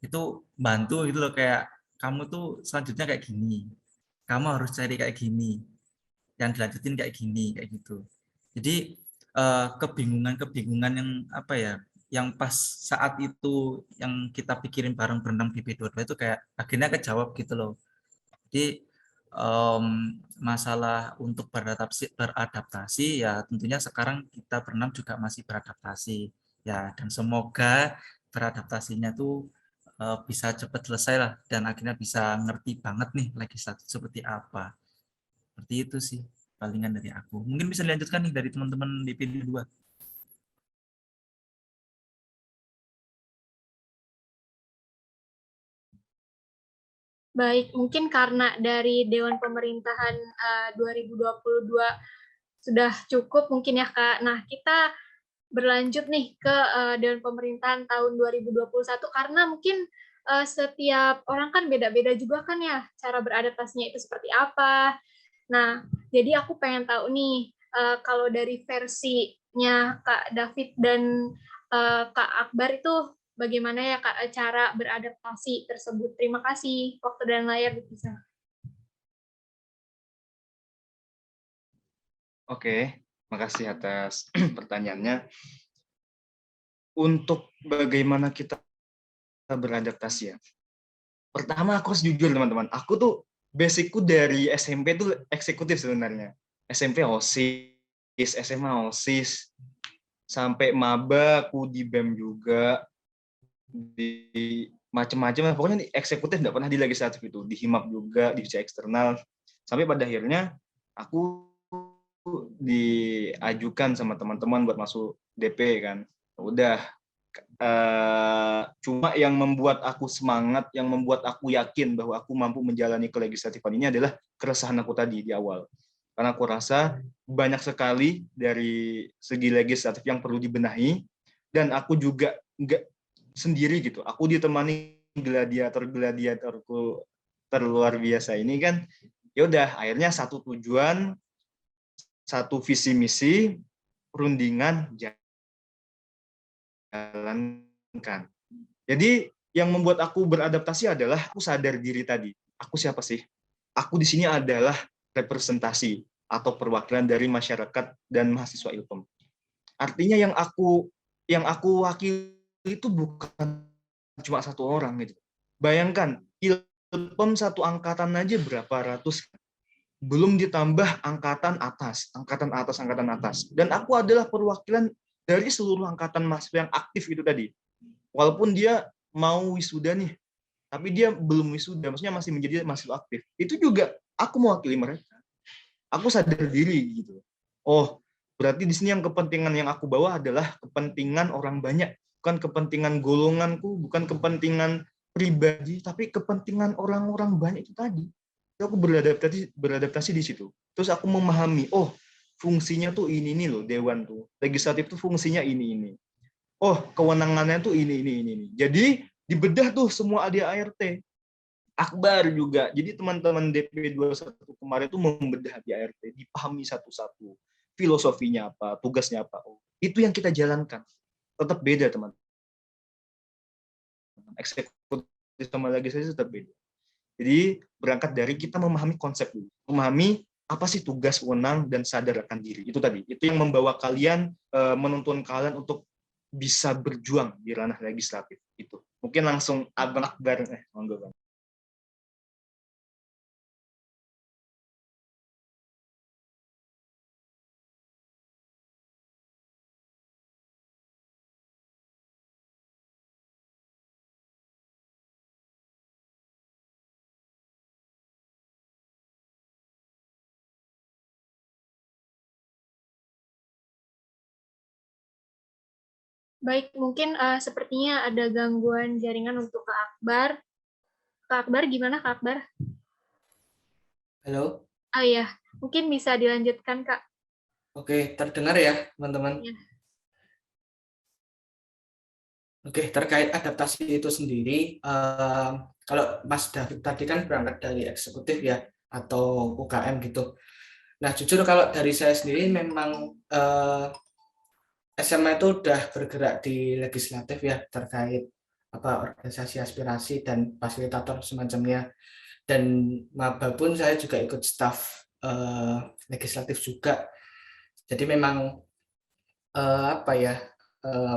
itu bantu gitu loh, kayak kamu tuh selanjutnya kayak gini, kamu harus cari kayak gini, yang dilanjutin kayak gini, kayak gitu. Jadi kebingungan yang apa ya, yang pas saat itu yang kita pikirin bareng berenang di P22 itu kayak akhirnya kejawab gitu loh. Jadi masalah untuk beradaptasi ya tentunya sekarang kita berenam juga masih beradaptasi ya, dan semoga beradaptasinya tuh bisa cepat selesai lah dan akhirnya bisa ngerti banget nih legislatif seperti apa. Seperti itu sih palingan dari aku. Mungkin bisa dilanjutkan nih dari teman-teman DPD 2. Baik, mungkin karena dari Dewan Pemerintahan 2022 sudah cukup mungkin ya Kak. Nah, kita berlanjut nih ke Dewan Pemerintahan tahun 2021 karena mungkin setiap orang kan beda-beda juga kan ya cara beradaptasinya itu seperti apa. Nah, jadi aku pengen tahu nih kalau dari versinya Kak David dan Kak Akbar itu bagaimana ya Kak cara beradaptasi tersebut. Terima kasih. Waktu dan layar dipisah. Oke, makasih atas pertanyaannya. Untuk bagaimana kita beradaptasi ya. Pertama aku harus jujur teman-teman, aku tuh basicku dari SMP tuh eksekutif sebenarnya. SMP OSIS, SMA OSIS, sampai maba aku di BEM juga, di macam-macam, pokoknya di eksekutif nggak pernah di legislatif itu, di HIMAP juga, di divisi eksternal, sampai pada akhirnya aku diajukan sama teman-teman buat masuk DP kan. Udah, cuma yang membuat aku semangat, yang membuat aku yakin bahwa aku mampu menjalani kelegislatifan ini adalah keresahan aku tadi di awal. Karena aku rasa banyak sekali dari segi legislatif yang perlu dibenahi, dan aku juga nggak sendiri gitu. Aku ditemani gladiatorku terluar biasa ini kan. Ya udah, akhirnya satu tujuan, satu visi misi, perundingan jalankan. Jadi yang membuat aku beradaptasi adalah aku sadar diri tadi. Aku siapa sih? Aku di sini adalah representasi atau perwakilan dari masyarakat dan mahasiswa Ilkom. Artinya yang aku wakili itu bukan cuma satu orang gitu. Bayangkan Ilkom satu angkatan aja berapa ratus, belum ditambah angkatan atas. Dan aku adalah perwakilan dari seluruh angkatan mahasiswa yang aktif itu tadi. Walaupun dia mau wisuda nih, tapi dia belum wisuda, maksudnya masih menjadi mahasiswa aktif. Itu juga aku mewakili mereka. Aku sadar diri gitu. Oh, berarti di sini yang kepentingan yang aku bawa adalah kepentingan orang banyak, bukan kepentingan golonganku, bukan kepentingan pribadi, tapi kepentingan orang-orang banyak itu tadi. Aku beradaptasi di situ. Terus aku memahami, oh, fungsinya tuh ini loh, dewan tuh. Legislatif tuh fungsinya ini. Oh, kewenangannya tuh ini. Jadi dibedah tuh semua ADART. Akbar juga. Jadi teman-teman DP 21 kemarin tuh membedah ADART, dipahami satu-satu. Filosofinya apa, tugasnya apa. Oh, itu yang kita jalankan. Tetap beda, teman. Eksekutif sama legislatif tetap beda. Jadi berangkat dari kita memahami konsep dulu. Memahami apa sih tugas, wewenang, dan sadar akan diri. Itu tadi. Itu yang membawa kalian, menuntun kalian untuk bisa berjuang di ranah legislatif. Itu. Mungkin langsung Abang Akbar. Monggo, Bang. Baik, mungkin sepertinya ada gangguan jaringan untuk Kak Akbar. Kak Akbar, gimana Kak Akbar? Halo? Oh iya, mungkin bisa dilanjutkan Kak. Oke, terdengar ya teman-teman? Ya. Oke, terkait adaptasi itu sendiri, kalau Mas David tadi kan berangkat dari eksekutif ya, atau UKM gitu. Nah, jujur kalau dari saya sendiri memang SMA itu udah bergerak di legislatif ya, terkait organisasi aspirasi dan fasilitator semacamnya. Dan maba pun saya juga ikut staf legislatif juga. Jadi memang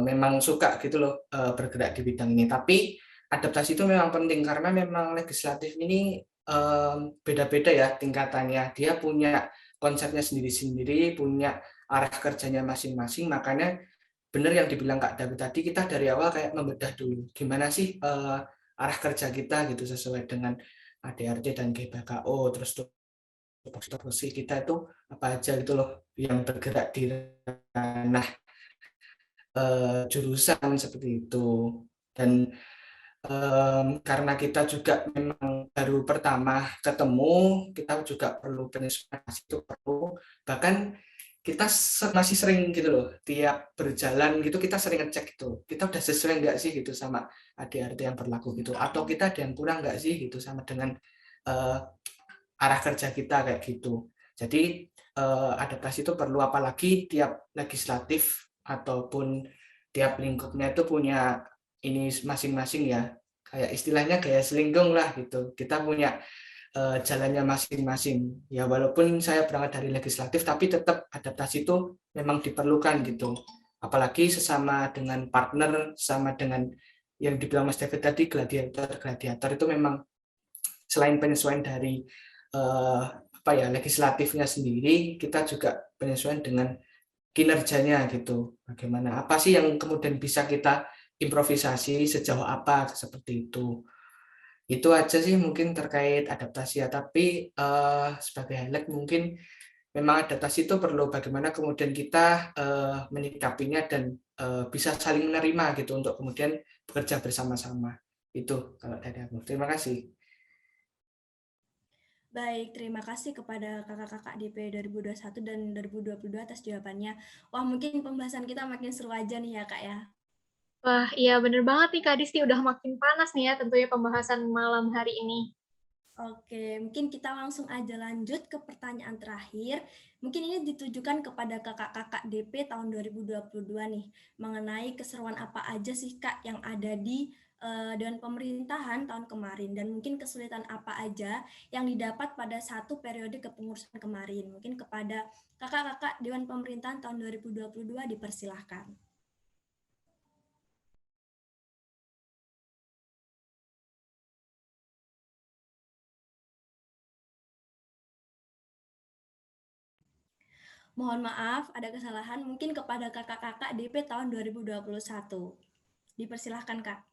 memang suka gitu loh bergerak di bidang ini. Tapi adaptasi itu memang penting karena memang legislatif ini beda-beda ya tingkatannya. Dia punya konsepnya sendiri-sendiri, punya arah kerjanya masing-masing. Makanya benar yang dibilang Kak David tadi, kita dari awal kayak membedah dulu. Gimana sih arah kerja kita gitu sesuai dengan ADRT dan GBKO, terus tupoksi kita itu apa aja gitu loh yang bergerak di ranah jurusan seperti itu. Dan karena kita juga memang baru pertama ketemu, kita juga perlu penyesuaian, itu perlu. Bahkan kita masih sering gitu loh, tiap berjalan gitu kita sering ngecek gitu, kita udah sesuai nggak sih gitu sama ADRT yang berlaku gitu, atau kita ada yang kurang nggak sih gitu sama dengan arah kerja kita kayak gitu. Jadi adaptasi itu perlu, apalagi tiap legislatif ataupun tiap lingkupnya itu punya ini masing-masing ya, kayak istilahnya gaya selingkung lah gitu. Kita punya jalannya masing-masing. Ya walaupun saya berangkat dari legislatif, tapi tetap adaptasi itu memang diperlukan gitu. Apalagi sesama dengan partner, sama dengan yang dibilang Mas David tadi, gladiator itu memang selain penyesuaian dari legislatifnya sendiri, kita juga penyesuaian dengan kinerjanya gitu. Bagaimana, apa sih yang kemudian bisa kita improvisasi, sejauh apa, seperti itu. Itu aja sih mungkin terkait adaptasi ya. Tapi sebagai highlight mungkin memang adaptasi itu perlu bagaimana kemudian kita menyikapinya dan bisa saling menerima gitu untuk kemudian bekerja bersama-sama. Itu kalau dari aku. Terima kasih. Baik, terima kasih kepada kakak-kakak DP 2021 dan 2022 atas jawabannya. Wah, mungkin pembahasan kita makin seru aja nih ya, Kak ya. Wah, iya bener banget nih Kak Disti, udah makin panas nih ya tentunya pembahasan malam hari ini. Oke, mungkin kita langsung aja lanjut ke pertanyaan terakhir. Mungkin ini ditujukan kepada kakak-kakak DP tahun 2022 nih, mengenai keseruan apa aja sih Kak yang ada di Dewan Pemerintahan tahun kemarin, dan mungkin kesulitan apa aja yang didapat pada satu periode kepengurusan kemarin. Mungkin kepada kakak-kakak Dewan Pemerintahan tahun 2022 dipersilahkan. Mohon maaf, ada kesalahan mungkin kepada kakak-kakak DP tahun 2021. Dipersilahkan, Kak.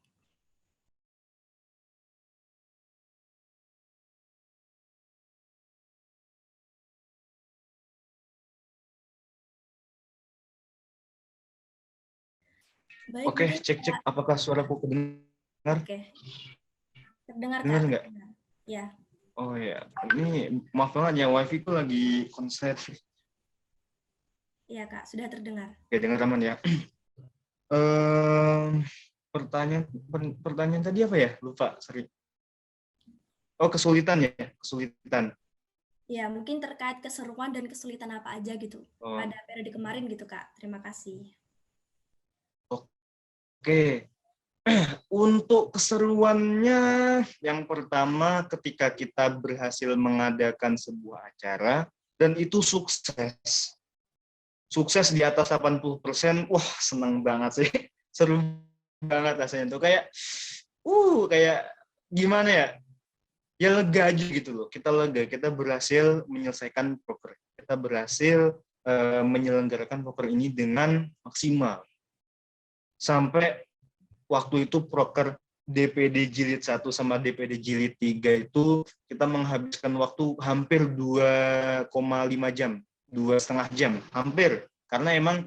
Baik, Oke, cek-cek apakah suaraku kedengar? Oke. Terdengar, Dengar Kak? nggak? Ya. Oh ya, ini maaf banget ya, wifi ku lagi konslet. Iya, Kak, sudah terdengar. Oke, dengar aman ya. Pertanyaan tadi apa ya? Lupa, sorry. Oh, kesulitan ya, kesulitan. Ya, mungkin terkait keseruan dan kesulitan apa aja gitu pada periode kemarin gitu, Kak. Terima kasih. Oke. Untuk keseruannya, yang pertama ketika kita berhasil mengadakan sebuah acara dan itu sukses. Sukses di atas 80%, wah seneng banget sih. Seru banget rasanya tuh, kayak gimana ya? Ya lega aja gitu loh. Kita lega, kita berhasil menyelesaikan proker. Kita berhasil menyelenggarakan proker ini dengan maksimal. Sampai waktu itu proker DPD Jilid 1 sama DPD Jilid 3 itu kita menghabiskan waktu hampir 2,5 jam, 2,5 jam, hampir. Karena emang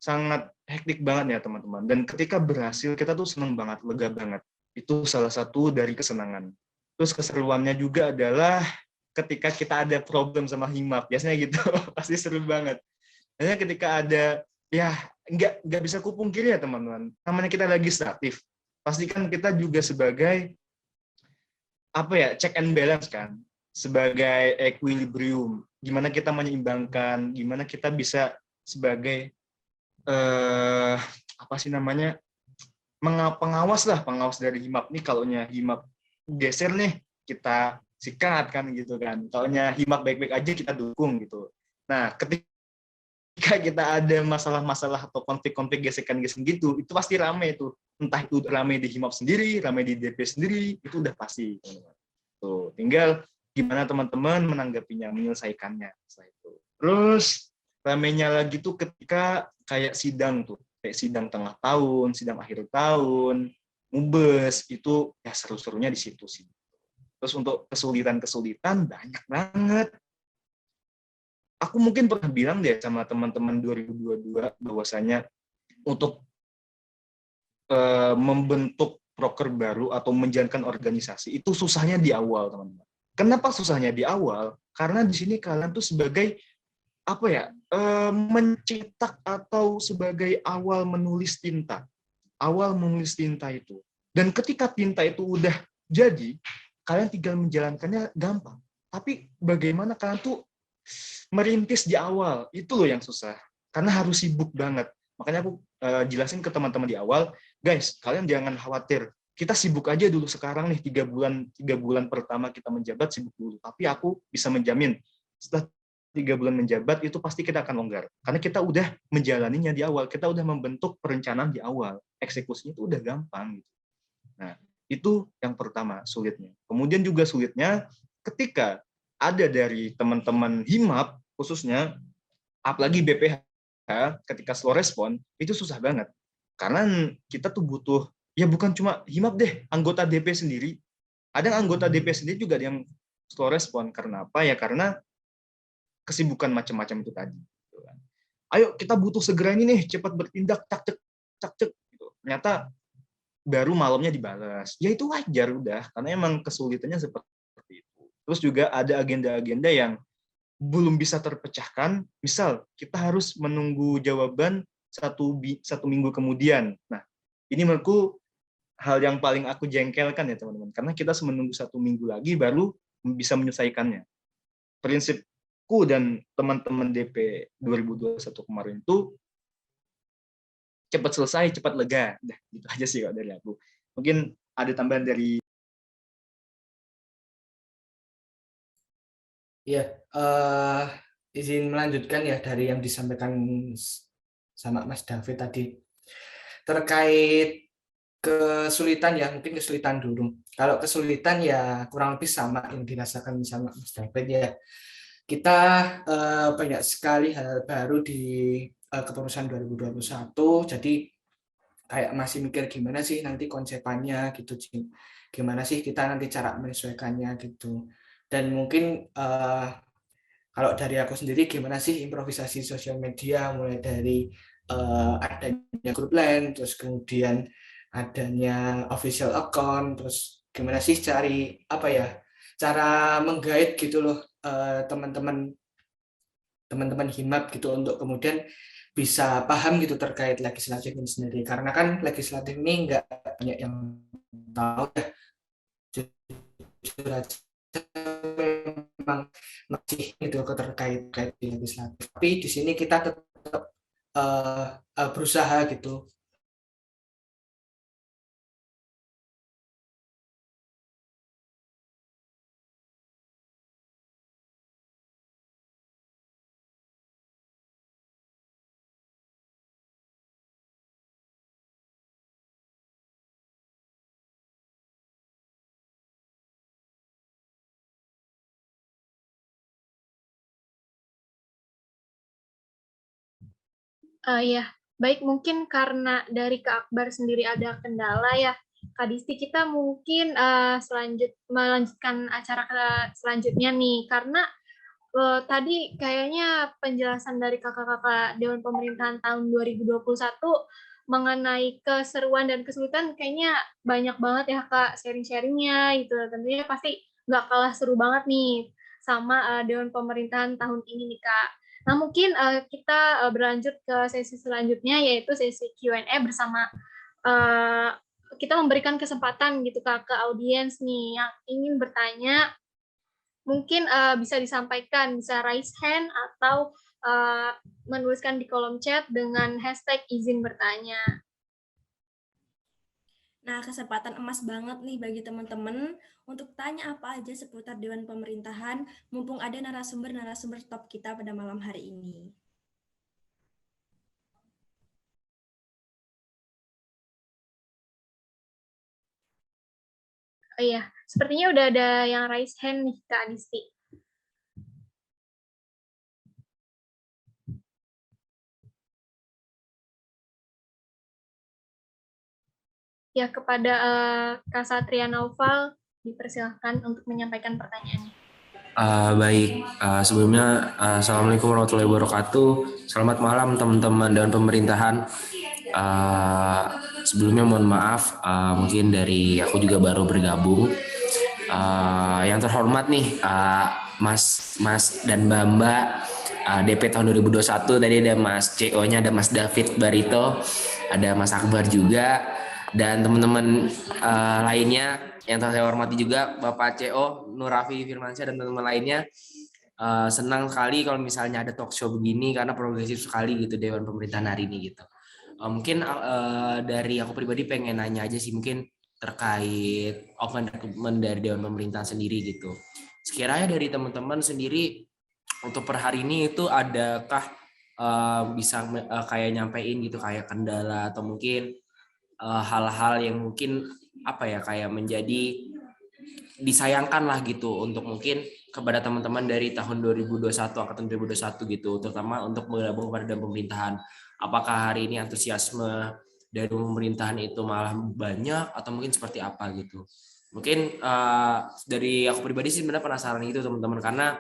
sangat hektik banget ya teman-teman. Dan ketika berhasil, kita tuh seneng banget, lega banget. Itu salah satu dari kesenangan. Terus keseruannya juga adalah ketika kita ada problem sama himap, biasanya gitu, pasti seru banget. Hanya ketika ada, ya nggak bisa kupungkiri ya teman-teman, namanya kita legislatif, pastikan kita juga sebagai check and balance kan, sebagai equilibrium, gimana kita menyeimbangkan, gimana kita bisa sebagai pengawas dari himap nih. Kalaunya himap geser nih, kita sikat kan gitu kan, kalaunya himap baik-baik aja kita dukung gitu. Nah, ketika kita ada masalah-masalah atau konflik-konflik gesekan-gesekan gitu, itu pasti rame itu. Entah itu rame di himap sendiri, rame di DP sendiri, itu udah pasti. Tuh, tinggal gimana teman-teman menanggapinya, menyelesaikannya. Terus ramenya lagi tuh ketika kayak sidang tuh, kayak sidang tengah tahun, sidang akhir tahun, mubes, itu ya seru-serunya di situ sih. Terus untuk kesulitan-kesulitan banyak banget. Aku mungkin pernah bilang deh sama teman-teman 2022 bahwasanya untuk membentuk proker baru atau menjalankan organisasi itu susahnya di awal, teman-teman. Kenapa susahnya di awal? Karena di sini kalian tuh sebagai apa ya, mencetak atau sebagai awal menulis tinta. Awal menulis tinta itu. Dan ketika tinta itu udah jadi, kalian tinggal menjalankannya gampang. Tapi bagaimana kalian tuh merintis di awal, itu loh yang susah. Karena harus sibuk banget. Makanya aku jelasin ke teman-teman di awal, guys, kalian jangan khawatir. Kita sibuk aja dulu sekarang nih, 3 bulan pertama kita menjabat sibuk dulu. Tapi aku bisa menjamin, setelah 3 bulan menjabat itu pasti kita akan longgar. Karena kita udah menjalaninya di awal, kita udah membentuk perencanaan di awal. Eksekusinya itu udah gampang. Gitu. Nah, itu yang pertama sulitnya. Kemudian juga sulitnya ketika ada dari teman-teman HIMAP khususnya, apalagi BPH, ketika slow respon, itu susah banget. Karena kita tuh butuh, ya bukan cuma HIMAP deh, anggota DP sendiri. Ada anggota DP sendiri juga yang slow respon. Karena apa? Ya karena kesibukan macam-macam itu tadi. Ayo kita butuh segera ini nih, cepat bertindak, cak-cek. Gitu. Ternyata baru malamnya dibalas. Ya itu wajar udah, karena emang kesulitannya seperti itu. Terus juga ada agenda-agenda yang belum bisa terpecahkan. Misal kita harus menunggu jawaban satu minggu kemudian. Nah, ini menurutku hal yang paling aku jengkelkan ya teman-teman, karena kita harus menunggu 1 minggu lagi baru bisa menyelesaikannya. Prinsipku dan teman-teman DP 2021 kemarin itu cepat selesai, cepat lega. Nah, gitu aja sih kok dari aku. Mungkin ada tambahan dari... Iya, izin melanjutkan ya dari yang disampaikan sama Mas David tadi. Terkait kesulitan ya, mungkin kesulitan dulu. Kalau kesulitan ya kurang lebih sama yang dirasakan sama Mas David ya. Kita banyak sekali hal baru di kepengurusan 2021, jadi kayak masih mikir gimana sih nanti konsepannya gitu, gimana sih kita nanti cara menyesuaikannya gitu. Dan mungkin kalau dari aku sendiri gimana sih improvisasi sosial media, mulai dari adanya grup lain, terus kemudian adanya official account, terus gimana sih cari apa ya, cara menggait gitu loh teman-teman HIMAP gitu untuk kemudian bisa paham gitu terkait legislatif ini sendiri, karena kan legislatif ini nggak banyak yang tahu ya, jujur aja memang masih itu terkait legislatif, tapi di sini kita tetap berusaha gitu. Ya, baik, mungkin karena dari Kak Akbar sendiri ada kendala ya, Kak Disti, kita mungkin melanjutkan acara selanjutnya nih, karena tadi kayaknya penjelasan dari kakak-kakak Dewan Pemerintahan tahun 2021 mengenai keseruan dan kesulitan kayaknya banyak banget ya Kak sharing-sharingnya gitu. Tentunya pasti nggak kalah seru banget nih sama Dewan Pemerintahan tahun ini nih Kak. Nah mungkin kita berlanjut ke sesi selanjutnya yaitu sesi Q&A bersama kita memberikan kesempatan gitu Kak ke audiens nih yang ingin bertanya. Mungkin bisa disampaikan, bisa raise hand atau menuliskan di kolom chat dengan hashtag izin bertanya. Nah, kesempatan emas banget nih bagi teman-teman untuk tanya apa aja seputar Dewan Pemerintahan, mumpung ada narasumber-narasumber top kita pada malam hari ini. Oh iya, sepertinya udah ada yang raise hand nih, Kak Adisti. Ya, kepada Kak Satria Naufal, dipersilahkan untuk menyampaikan pertanyaannya. Baik, sebelumnya Assalamualaikum warahmatullahi wabarakatuh. Selamat malam teman-teman dan pemerintahan. Sebelumnya mohon maaf, mungkin dari aku juga baru bergabung. Yang terhormat nih, Mas dan Mbak DP tahun 2021, tadi ada Mas CO-nya, ada Mas David Barito, ada Mas Akbar juga, dan teman-teman lainnya yang saya hormati juga, Bapak CO, Nur Raffi Firmansyah, dan teman-teman lainnya. Senang sekali kalau misalnya ada talk show begini karena progresif sekali gitu Dewan Pemerintahan hari ini gitu. Mungkin dari aku pribadi pengen nanya aja sih, mungkin terkait open recruitment dari Dewan Pemerintahan sendiri gitu. Sekiranya dari teman-teman sendiri untuk per hari ini itu adakah bisa kayak nyampein gitu kayak kendala atau mungkin hal-hal yang mungkin apa ya kayak menjadi disayangkan lah gitu untuk mungkin kepada teman-teman dari tahun 2021 angkatan 2021 gitu, terutama untuk bergabung pada Dewan Pemerintahan. Apakah hari ini antusiasme dari pemerintahan itu malah banyak atau mungkin seperti apa gitu? Mungkin dari aku pribadi sih sebenarnya penasaran gitu teman-teman, karena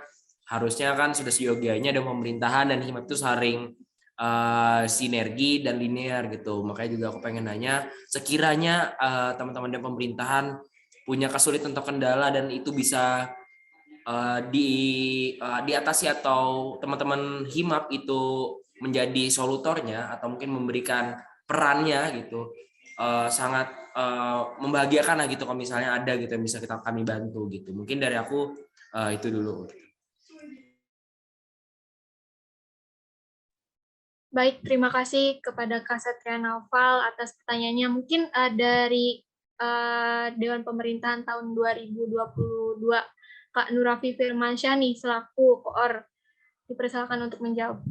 harusnya kan sudah seyogianya ada pemerintahan dan himap itu saling sinergi dan linear gitu. Makanya juga aku pengen nanya, sekiranya teman-teman dan pemerintahan punya kesulitan atau kendala dan itu bisa diatasi atau teman-teman himap itu menjadi solutornya atau mungkin memberikan perannya gitu, sangat membahagiakan lah gitu kalau misalnya ada gitu yang bisa kami bantu gitu. Mungkin dari aku itu dulu. Baik, terima kasih kepada Kak Satria Naufal atas pertanyaannya. Mungkin dari Dewan Pemerintahan tahun 2022, Kak Nur Raffi Firmansyah nih selaku koor, dipersilakan untuk menjawab.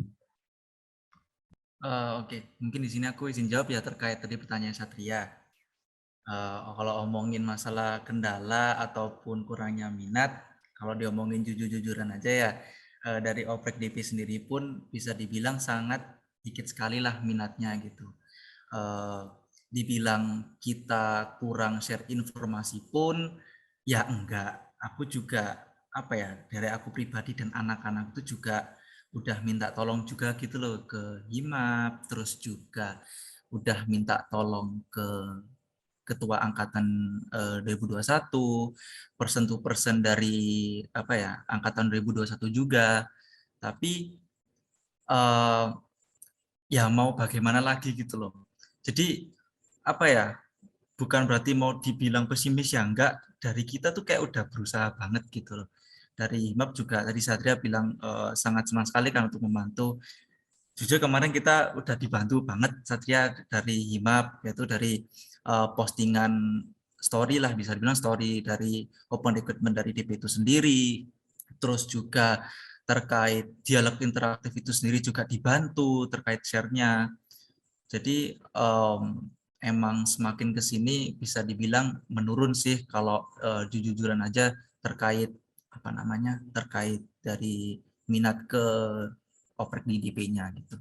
Oke, mungkin di sini aku izin jawab ya terkait tadi pertanyaan Satria. Kalau omongin masalah kendala ataupun kurangnya minat, kalau diomongin jujur-jujuran aja ya, dari Oprek DP sendiri pun bisa dibilang sangat dikit sekali lah minatnya gitu. Dibilang kita kurang share informasi pun ya enggak. Aku juga apa ya, dari aku pribadi dan anak-anak itu juga udah minta tolong juga gitu loh ke himap, terus juga udah minta tolong ke ketua angkatan 2021, persen to persen dari apa ya angkatan 2021 juga. Tapi ya mau bagaimana lagi gitu loh. Jadi apa ya, bukan berarti mau dibilang pesimis ya enggak, dari kita tuh kayak udah berusaha banget gitu loh. Dari himap juga tadi Satria bilang sangat senang sekali kan untuk membantu. Jujur kemarin kita udah dibantu banget Satria dari himap, yaitu dari postingan story lah, bisa dibilang story dari open recruitment dari DP itu sendiri. Terus juga terkait dialog interaktif itu sendiri juga dibantu terkait share-nya. Jadi emang semakin ke sini bisa dibilang menurun sih kalau jujur-jujuran aja terkait apa namanya, terkait dari minat ke oprek di DP-nya gitu.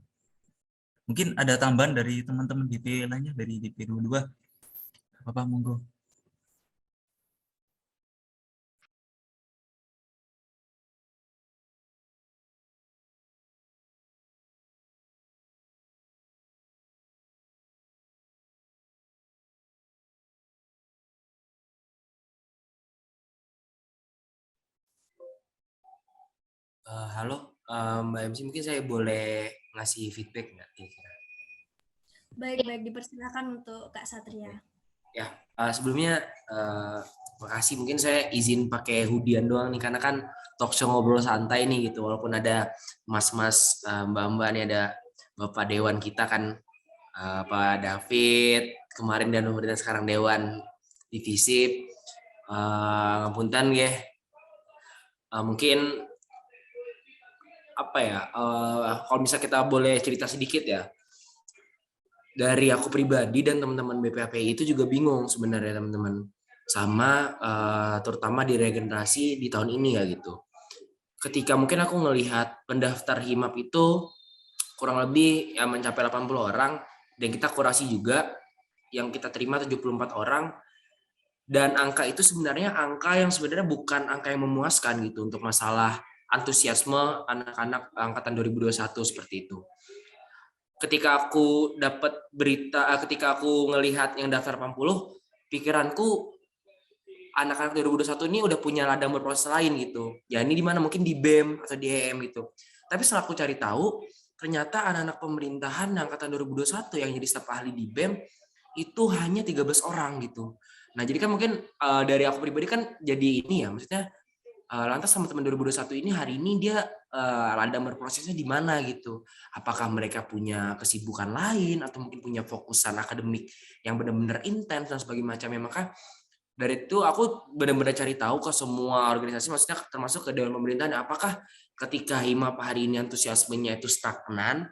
Mungkin ada tambahan dari teman-teman DP lainnya, dari DP 22. Bapak monggo. Halo Mbak MC, mungkin saya boleh ngasih feedback nggak kira-kira? Baik, dipersilakan untuk Kak Satria. Ya, sebelumnya makasih, mungkin saya izin pakai hoodie-an doang nih karena kan talk show ngobrol santai nih gitu, walaupun ada mas-mas mbak-mbak nih, ada Bapak Dewan kita kan, Pak David kemarin dan pemerintah sekarang Dewan Divisip, ngapunten ya, mungkin apa ya, kalau bisa kita boleh cerita sedikit ya, dari aku pribadi dan teman-teman BPAPI itu juga bingung sebenarnya teman-teman, sama terutama di regenerasi di tahun ini ya gitu. Ketika mungkin aku ngelihat pendaftar himap itu kurang lebih ya mencapai 80 orang dan kita kurasi juga, yang kita terima 74 orang, dan angka itu sebenarnya angka yang sebenarnya bukan angka yang memuaskan gitu untuk masalah antusiasme anak-anak angkatan 2021 seperti itu. Ketika aku dapat berita, ketika aku ngelihat yang daftar 80, pikiranku anak-anak 2021 ini udah punya ladang berproses lain gitu. Ya ini di mana mungkin di BEM atau di EM gitu. Tapi setelah aku cari tahu, ternyata anak-anak pemerintahan angkatan 2021 yang jadi staf ahli di BEM itu hanya 13 orang gitu. Nah, jadi kan mungkin dari aku pribadi kan jadi ini ya, maksudnya lantas teman-teman 2021 ini hari ini dia ladang berprosesnya di mana gitu. Apakah mereka punya kesibukan lain atau mungkin punya fokusan akademik yang benar-benar intens dan sebagainya macamnya. Maka dari itu aku benar-benar cari tahu ke semua organisasi, maksudnya termasuk ke dewan pemerintahan, apakah ketika HIMAP hari ini antusiasmenya itu stagnan.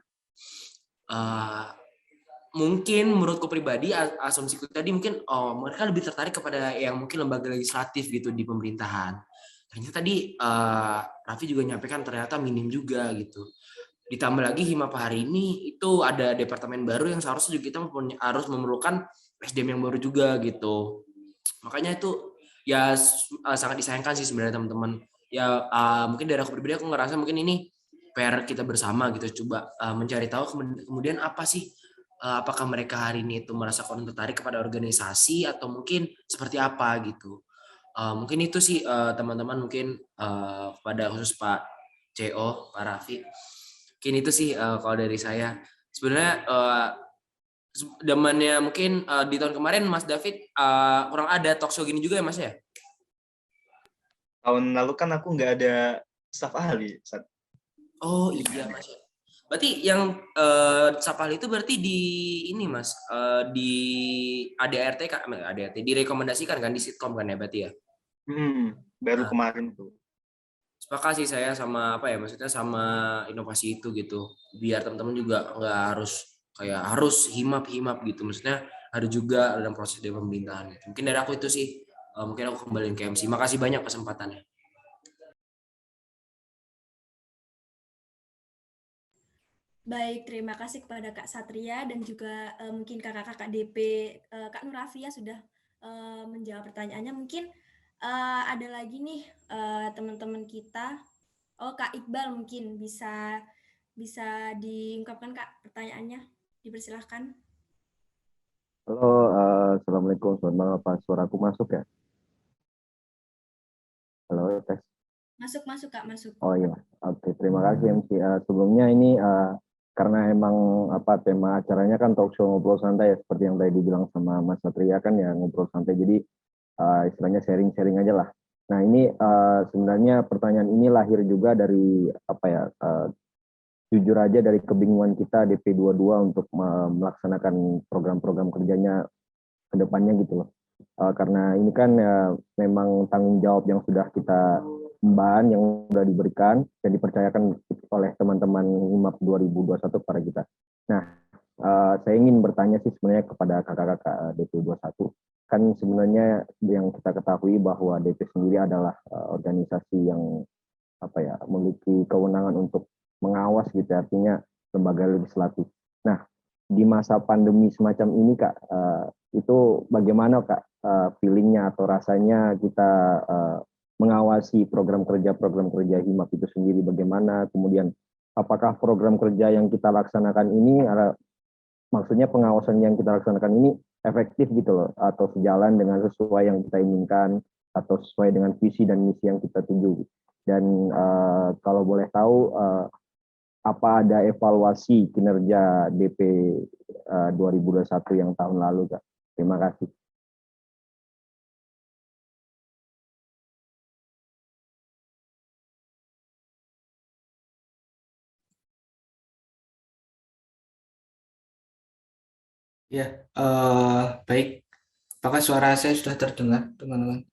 Mungkin menurutku pribadi asumsiku tadi mungkin mereka lebih tertarik kepada yang mungkin lembaga legislatif gitu di pemerintahan. Ternyata tadi Raffi juga nyampaikan ternyata minim juga gitu. Ditambah lagi HIMAP hari ini itu ada departemen baru yang seharusnya juga kita harus memerlukan SDM yang baru juga gitu. Makanya itu ya sangat disayangkan sih sebenarnya teman-teman. Ya mungkin dari aku pribadi aku ngerasa mungkin ini PR kita bersama gitu, coba mencari tahu kemudian apa sih, apakah mereka hari ini itu merasa kurang tertarik kepada organisasi atau mungkin seperti apa gitu. Mungkin itu sih teman-teman, mungkin pada khusus Pak CO, Pak Raffi. Mungkin itu sih kalau dari saya. Sebenarnya zamannya mungkin di tahun kemarin Mas David kurang ada talk show gini juga ya Mas ya? Tahun lalu kan aku nggak ada staf ahli. Oh iya Mas. Berarti yang staf ahli itu berarti di ini Mas, di ADRT kan, ADRT direkomendasikan kan di Sitkom kan ya berarti ya? Baru kemarin tuh. Sepakat sih saya sama apa ya, maksudnya sama inovasi itu gitu. Biar teman-teman juga nggak harus himap gitu. Maksudnya ada juga dalam proses dari pemerintahan. Gitu. Mungkin dari aku itu sih. Mungkin aku kembaliin ke MC. Makasih banyak kesempatannya. Baik, terima kasih kepada Kak Satria dan juga mungkin kakak-kakak DP Kak Nur Raffi ya sudah menjawab pertanyaannya. Mungkin ada lagi nih teman-teman kita. Oh, Kak Iqbal mungkin bisa diungkapkan Kak pertanyaannya. Dipersilahkan. Halo, Assalamualaikum. Selamat malam, Pak. Suaraku masuk ya? Halo, tes. Masuk Kak, masuk. Oh iya, oke. Terima kasih MC. Sebelumnya ini karena emang tema acaranya kan talk show ngobrol santai ya, seperti yang tadi dibilang sama Mas Satria kan ya, ngobrol santai. Jadi istilahnya sharing-sharing aja lah. Nah ini sebenarnya pertanyaan ini lahir juga dari jujur aja dari kebingungan kita DP22 untuk melaksanakan program-program kerjanya ke depannya gitu loh. Karena ini kan memang tanggung jawab yang sudah kita emban, yang sudah diberikan dan dipercayakan oleh teman-teman HIMAP 2021 kepada kita. Nah, saya ingin bertanya sih sebenarnya kepada kakak-kakak DP21. Kan sebenarnya yang kita ketahui bahwa DP sendiri adalah organisasi yang memiliki kewenangan untuk mengawas gitu, artinya lembaga legislatif. Nah, di masa pandemi semacam ini Kak, itu bagaimana Kak feelingnya atau rasanya kita mengawasi program kerja HIMAP itu sendiri bagaimana, kemudian apakah program kerja yang kita laksanakan ini, maksudnya pengawasan yang kita laksanakan ini efektif gitu loh, atau sejalan dengan sesuai yang kita inginkan, atau sesuai dengan visi dan misi yang kita tuju. Dan kalau boleh tahu, apa ada evaluasi kinerja DP 2021 yang tahun lalu Kak? Terima kasih. Ya, baik. Apakah suara saya sudah terdengar, teman-teman?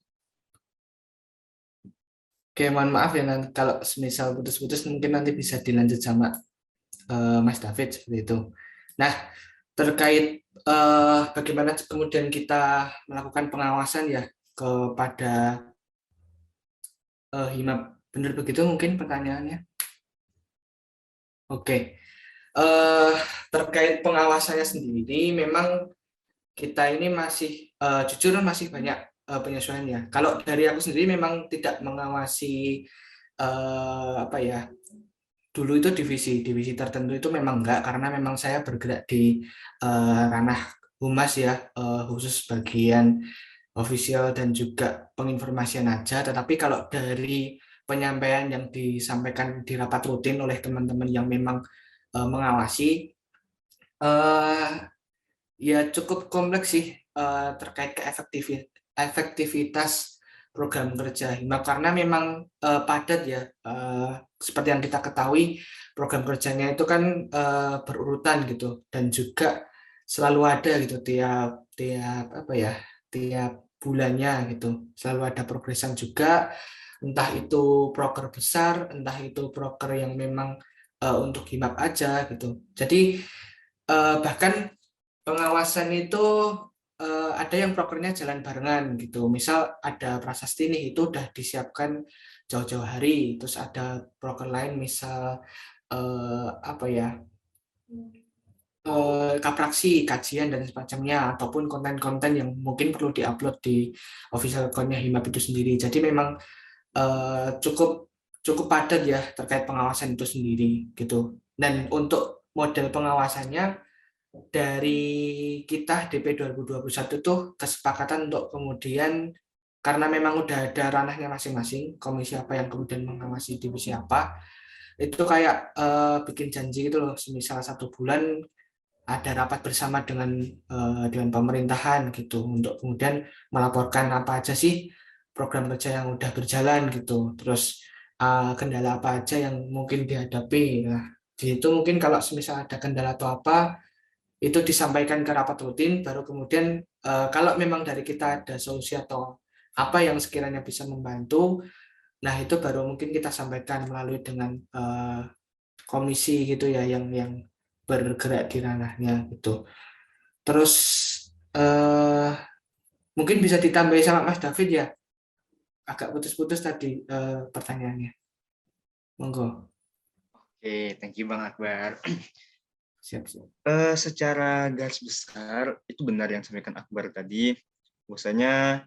Oke, mohon maaf ya nanti kalau semisal putus-putus mungkin nanti bisa dilanjut sama Mas David seperti itu. Nah, terkait bagaimana kemudian kita melakukan pengawasan ya kepada HIMAP, benar begitu mungkin pertanyaannya? Oke. Terkait pengawasannya sendiri, memang kita ini masih jujur masih banyak penyesuaiannya. Kalau dari aku sendiri memang tidak mengawasi apa ya, dulu itu divisi tertentu itu memang enggak, karena memang saya bergerak di ranah humas ya, khusus bagian official dan juga penginformasian aja. Tetapi kalau dari penyampaian yang disampaikan di rapat rutin oleh teman-teman yang memang mengawasi, ya cukup kompleks sih terkait efektivitas program kerja Himap, karena memang padat ya. Seperti yang kita ketahui, program kerjanya itu kan berurutan gitu, dan juga selalu ada gitu tiap apa ya, tiap bulannya gitu, selalu ada progresan juga, entah itu proker besar, entah itu proker yang memang untuk Himap aja gitu. Jadi bahkan pengawasan itu ada yang prokernya jalan barengan gitu. Misal ada prasasti nih, itu udah disiapkan jauh-jauh hari. Terus ada proker lain misal apa ya, kapraksi, kajian dan semacamnya, ataupun konten-konten yang mungkin perlu diupload di official account-nya Himap itu sendiri. Jadi memang cukup padat ya terkait pengawasan itu sendiri gitu. Dan untuk model pengawasannya, dari kita DP 2021 tuh kesepakatan untuk kemudian, karena memang udah ada ranahnya masing-masing, komisi apa yang kemudian mengawasi divisi apa, itu kayak bikin janji gitu loh, semisal 1 bulan ada rapat bersama dengan pemerintahan gitu, untuk kemudian melaporkan apa aja sih program kerja yang udah berjalan gitu, terus kendala apa aja yang mungkin dihadapi. Nah, di situ mungkin kalau semisal ada kendala atau apa, itu disampaikan ke rapat rutin, baru kemudian kalau memang dari kita ada solusi atau apa yang sekiranya bisa membantu, nah itu baru mungkin kita sampaikan melalui dengan komisi gitu ya, yang bergerak di ranahnya gitu. Terus mungkin bisa ditambahi sama Mas David ya, agak putus-putus tadi pertanyaannya. Monggo. Oke, thank you Bang Akbar. Siap. Secara garis besar itu benar yang disampaikan Akbar tadi, bahwasanya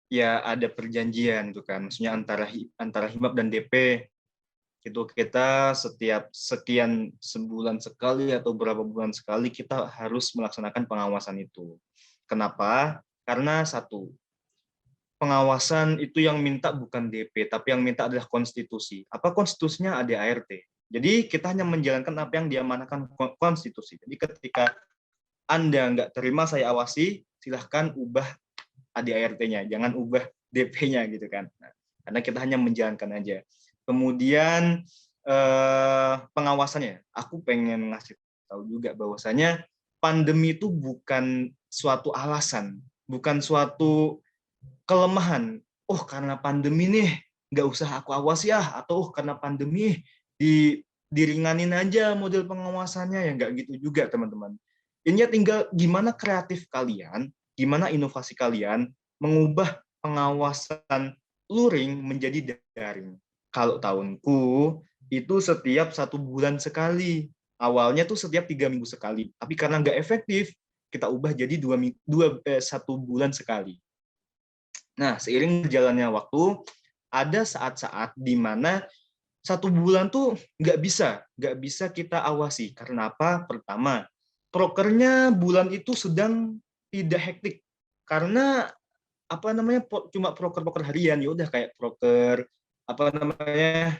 ya ada perjanjian itu kan, maksudnya antara Himap dan DP itu kita setiap sekian sebulan sekali atau berapa bulan sekali kita harus melaksanakan pengawasan itu. Kenapa? Karena satu, pengawasan itu yang minta bukan DP, tapi yang minta adalah konstitusi. Apa konstitusinya? ADART. Jadi kita hanya menjalankan apa yang diamanahkan konstitusi. Jadi ketika Anda nggak terima saya awasi, silahkan ubah ADART-nya, jangan ubah DP-nya gitu kan. Nah, karena kita hanya menjalankan aja. Kemudian pengawasannya, aku pengen ngasih tahu juga bahwasanya pandemi itu bukan suatu alasan, bukan suatu kelemahan. Oh karena pandemi nih nggak usah aku awasi ya, atau karena pandemi diringanin aja model pengawasannya, ya nggak gitu juga teman-teman. Ini tinggal gimana kreatif kalian, gimana inovasi kalian mengubah pengawasan luring menjadi daring. Kalau tahunku itu setiap 1 bulan sekali. Awalnya tuh setiap 3 minggu sekali. Tapi karena nggak efektif, kita ubah jadi 1 bulan sekali. Nah, seiring berjalannya waktu, ada saat-saat di mana 1 bulan tuh nggak bisa kita awasi. Karena apa? Pertama, prokernya bulan itu sedang tidak hektik. Karena apa namanya, cuma proker harian, ya udah kayak proker apa namanya,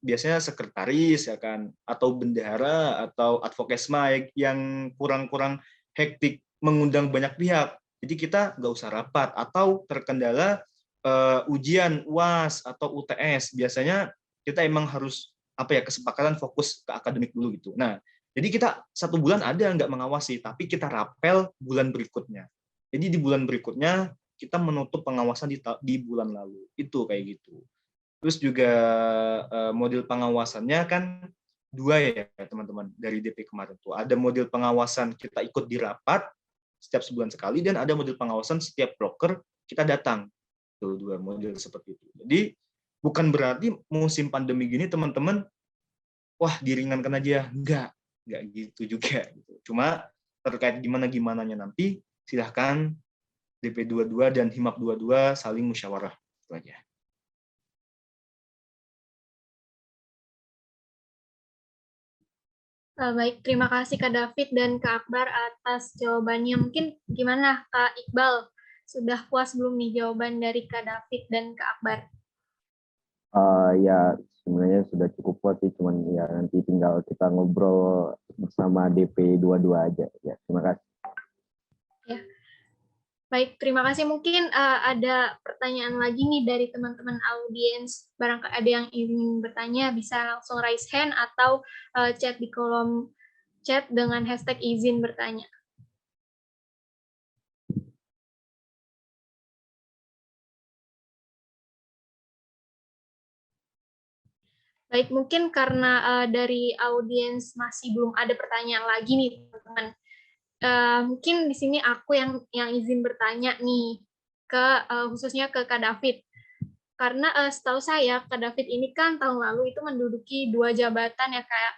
biasanya sekretaris ya kan, atau bendahara atau advokesma yang kurang hektik, mengundang banyak pihak. Jadi kita nggak usah rapat, atau terkendala ujian UAS atau UTS, biasanya kita emang harus kesepakatan fokus ke akademik dulu gitu. Nah, jadi kita 1 bulan ada nggak mengawasi, tapi kita rapel bulan berikutnya. Jadi di bulan berikutnya kita menutup pengawasan di bulan lalu. Itu kayak gitu. Terus juga model pengawasannya kan 2 ya teman-teman, dari DP kemarin tuh. Ada model pengawasan kita ikut di rapat setiap sebulan sekali, dan ada model pengawasan setiap broker kita datang. Tuh 2 model seperti itu. Jadi bukan berarti musim pandemi gini teman-teman wah diringankan aja, enggak gitu juga gitu. Cuma terkait gimana-gimananya nanti, silahkan DP22 dan HIMAP 22 saling musyawarah. Itu aja. Baik, terima kasih Kak David dan Kak Akbar atas jawabannya. Mungkin gimana Kak Iqbal? Sudah puas belum nih jawaban dari Kak David dan Kak Akbar? Ya sebenarnya sudah cukup puas sih, cuman ya nanti tinggal kita ngobrol bersama DP22 aja. Ya, terima kasih. Ya. Baik, terima kasih. Mungkin ada pertanyaan lagi nih dari teman-teman audiens. Barangkali ada yang ingin bertanya, bisa langsung raise hand atau chat di kolom chat dengan hashtag izin bertanya. Baik, mungkin karena dari audiens masih belum ada pertanyaan lagi nih, teman-teman. Mungkin di sini aku yang izin bertanya nih, khususnya ke Kak David. Karena setahu saya Kak David ini kan tahun lalu itu menduduki 2 jabatan ya, kayak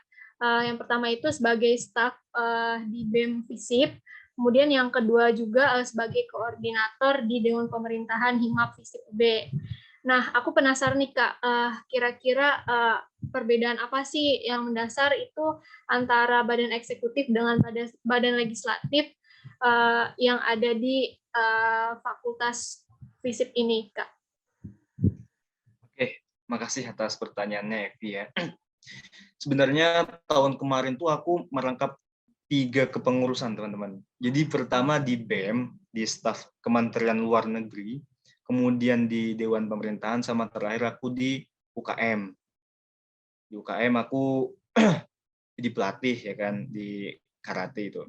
yang pertama itu sebagai staf di BEM FISIP, kemudian yang kedua juga sebagai koordinator di Dewan Pemerintahan HIMAP FISIP B. Nah, aku penasaran nih Kak, kira-kira perbedaan apa sih yang mendasar itu antara badan eksekutif dengan badan legislatif yang ada di Fakultas FISIP ini, Kak? Oke, makasih atas pertanyaannya, Evi ya. Sebenarnya tahun kemarin tuh aku merangkap 3 kepengurusan, teman-teman. Jadi pertama di BEM, di staf Kementerian Luar Negeri, kemudian di Dewan Pemerintahan, sama terakhir aku di UKM. Di UKM aku jadi pelatih ya kan, di karate itu.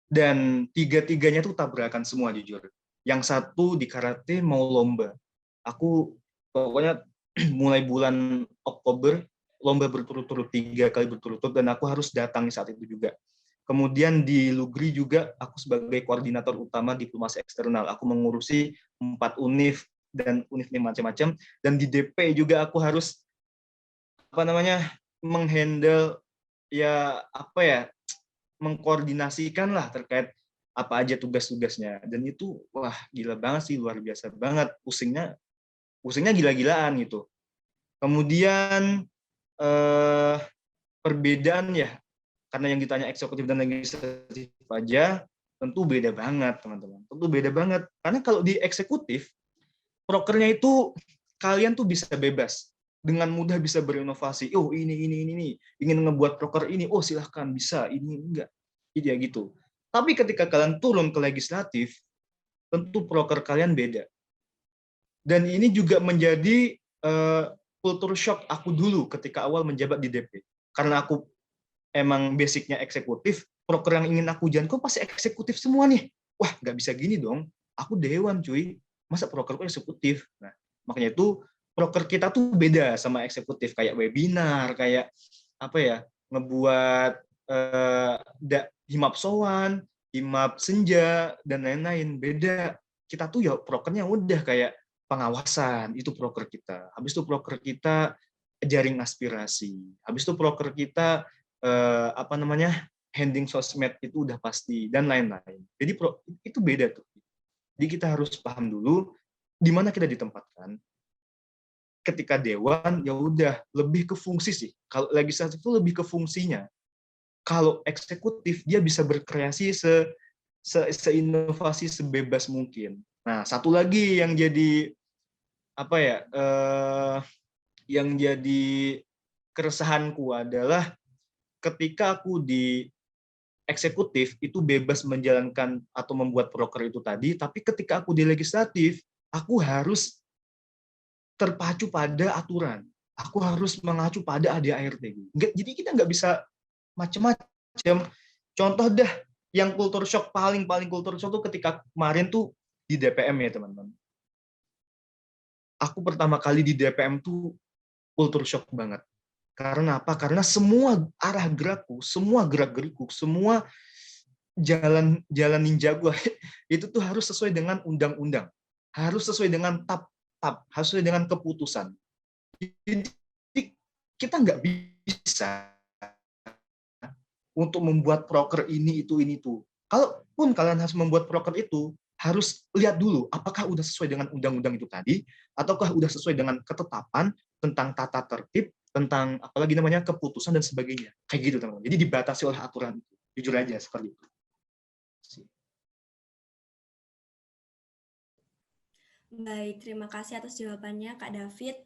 Dan 3-tiganya tuh tabrakan semua jujur. Yang satu di karate mau lomba. Aku pokoknya mulai bulan Oktober, lomba berturut-turut 3 kali berturut-turut, dan aku harus datang saat itu juga. Kemudian di Lugri juga aku sebagai koordinator utama diplomasi eksternal. Aku mengurusi 4 univ dan univnya macam-macam. Dan di DP juga aku harus menghandle mengkoordinasikan lah terkait apa aja tugas-tugasnya. Dan itu wah gila banget sih, luar biasa banget. Pusingnya gila-gilaan gitu. Kemudian perbedaan ya, karena yang ditanya eksekutif dan legislatif aja, tentu beda banget teman-teman. Tentu beda banget. Karena kalau di eksekutif, prokernya itu kalian tuh bisa bebas. Dengan mudah bisa berinovasi. Oh ini. Ingin ngebuat proker ini, oh silahkan bisa, ini enggak. Jadi ya gitu. Tapi ketika kalian turun ke legislatif, tentu proker kalian beda. Dan ini juga menjadi culture shock aku dulu ketika awal menjabat di DP. Karena aku emang basicnya eksekutif, proker yang ingin aku jalan kok pasti eksekutif semua nih. Wah, nggak bisa gini dong. Aku dewan cuy. Masa prokerku eksekutif? Nah, makanya itu proker kita tuh beda sama eksekutif. Kayak webinar, kayak ngebuat HIMAP Sowan, HIMAP Senja, dan lain-lain. Beda. Kita tuh ya prokernya udah kayak pengawasan, itu proker kita. Habis itu proker kita jaring aspirasi. Habis itu proker kita handling sosmed itu udah pasti, dan lain-lain. Jadi itu beda tuh. Jadi kita harus paham dulu di mana kita ditempatkan. Ketika dewan ya udah lebih ke fungsi sih. Kalau legislatif itu lebih ke fungsinya. Kalau eksekutif dia bisa berkreasi seinovasi sebebas mungkin. Nah, satu lagi yang jadi yang jadi keresahanku adalah ketika aku di eksekutif itu bebas menjalankan atau membuat proker itu tadi, tapi ketika aku di legislatif, aku harus terpacu pada aturan. Aku harus mengacu pada ADART. Jadi kita nggak bisa macam-macam. Contoh dah, yang culture shock paling culture shock tuh ketika kemarin tuh di DPM ya teman-teman. Aku pertama kali di DPM tuh culture shock banget. Karena apa? Karena semua arah gerakku, semua gerak-gerikku, semua jalan ninja gue itu tuh harus sesuai dengan undang-undang. Harus sesuai dengan harus sesuai dengan keputusan. Jadi kita nggak bisa untuk membuat proker ini itu. Kalaupun kalian harus membuat proker itu, harus lihat dulu apakah udah sesuai dengan undang-undang itu tadi, ataukah udah sesuai dengan ketetapan tentang tata tertib, tentang apalagi namanya keputusan dan sebagainya. Kayak gitu teman-teman. Jadi dibatasi oleh aturan itu. Jujur aja seperti itu. Baik, terima kasih atas jawabannya Kak David.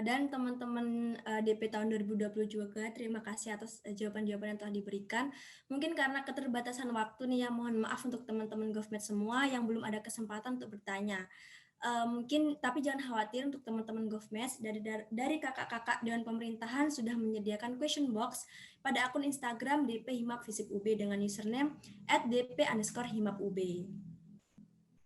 Dan teman-teman DP tahun 2020 juga, terima kasih atas jawaban-jawaban yang telah diberikan. Mungkin karena keterbatasan waktu nih ya, mohon maaf untuk teman-teman GovMed semua yang belum ada kesempatan untuk bertanya. Mungkin, tapi jangan khawatir untuk teman-teman GovMed, dari kakak-kakak Dewan Pemerintahan sudah menyediakan question box pada akun Instagram DP Himap Fisip UB dengan username @dp_himapub.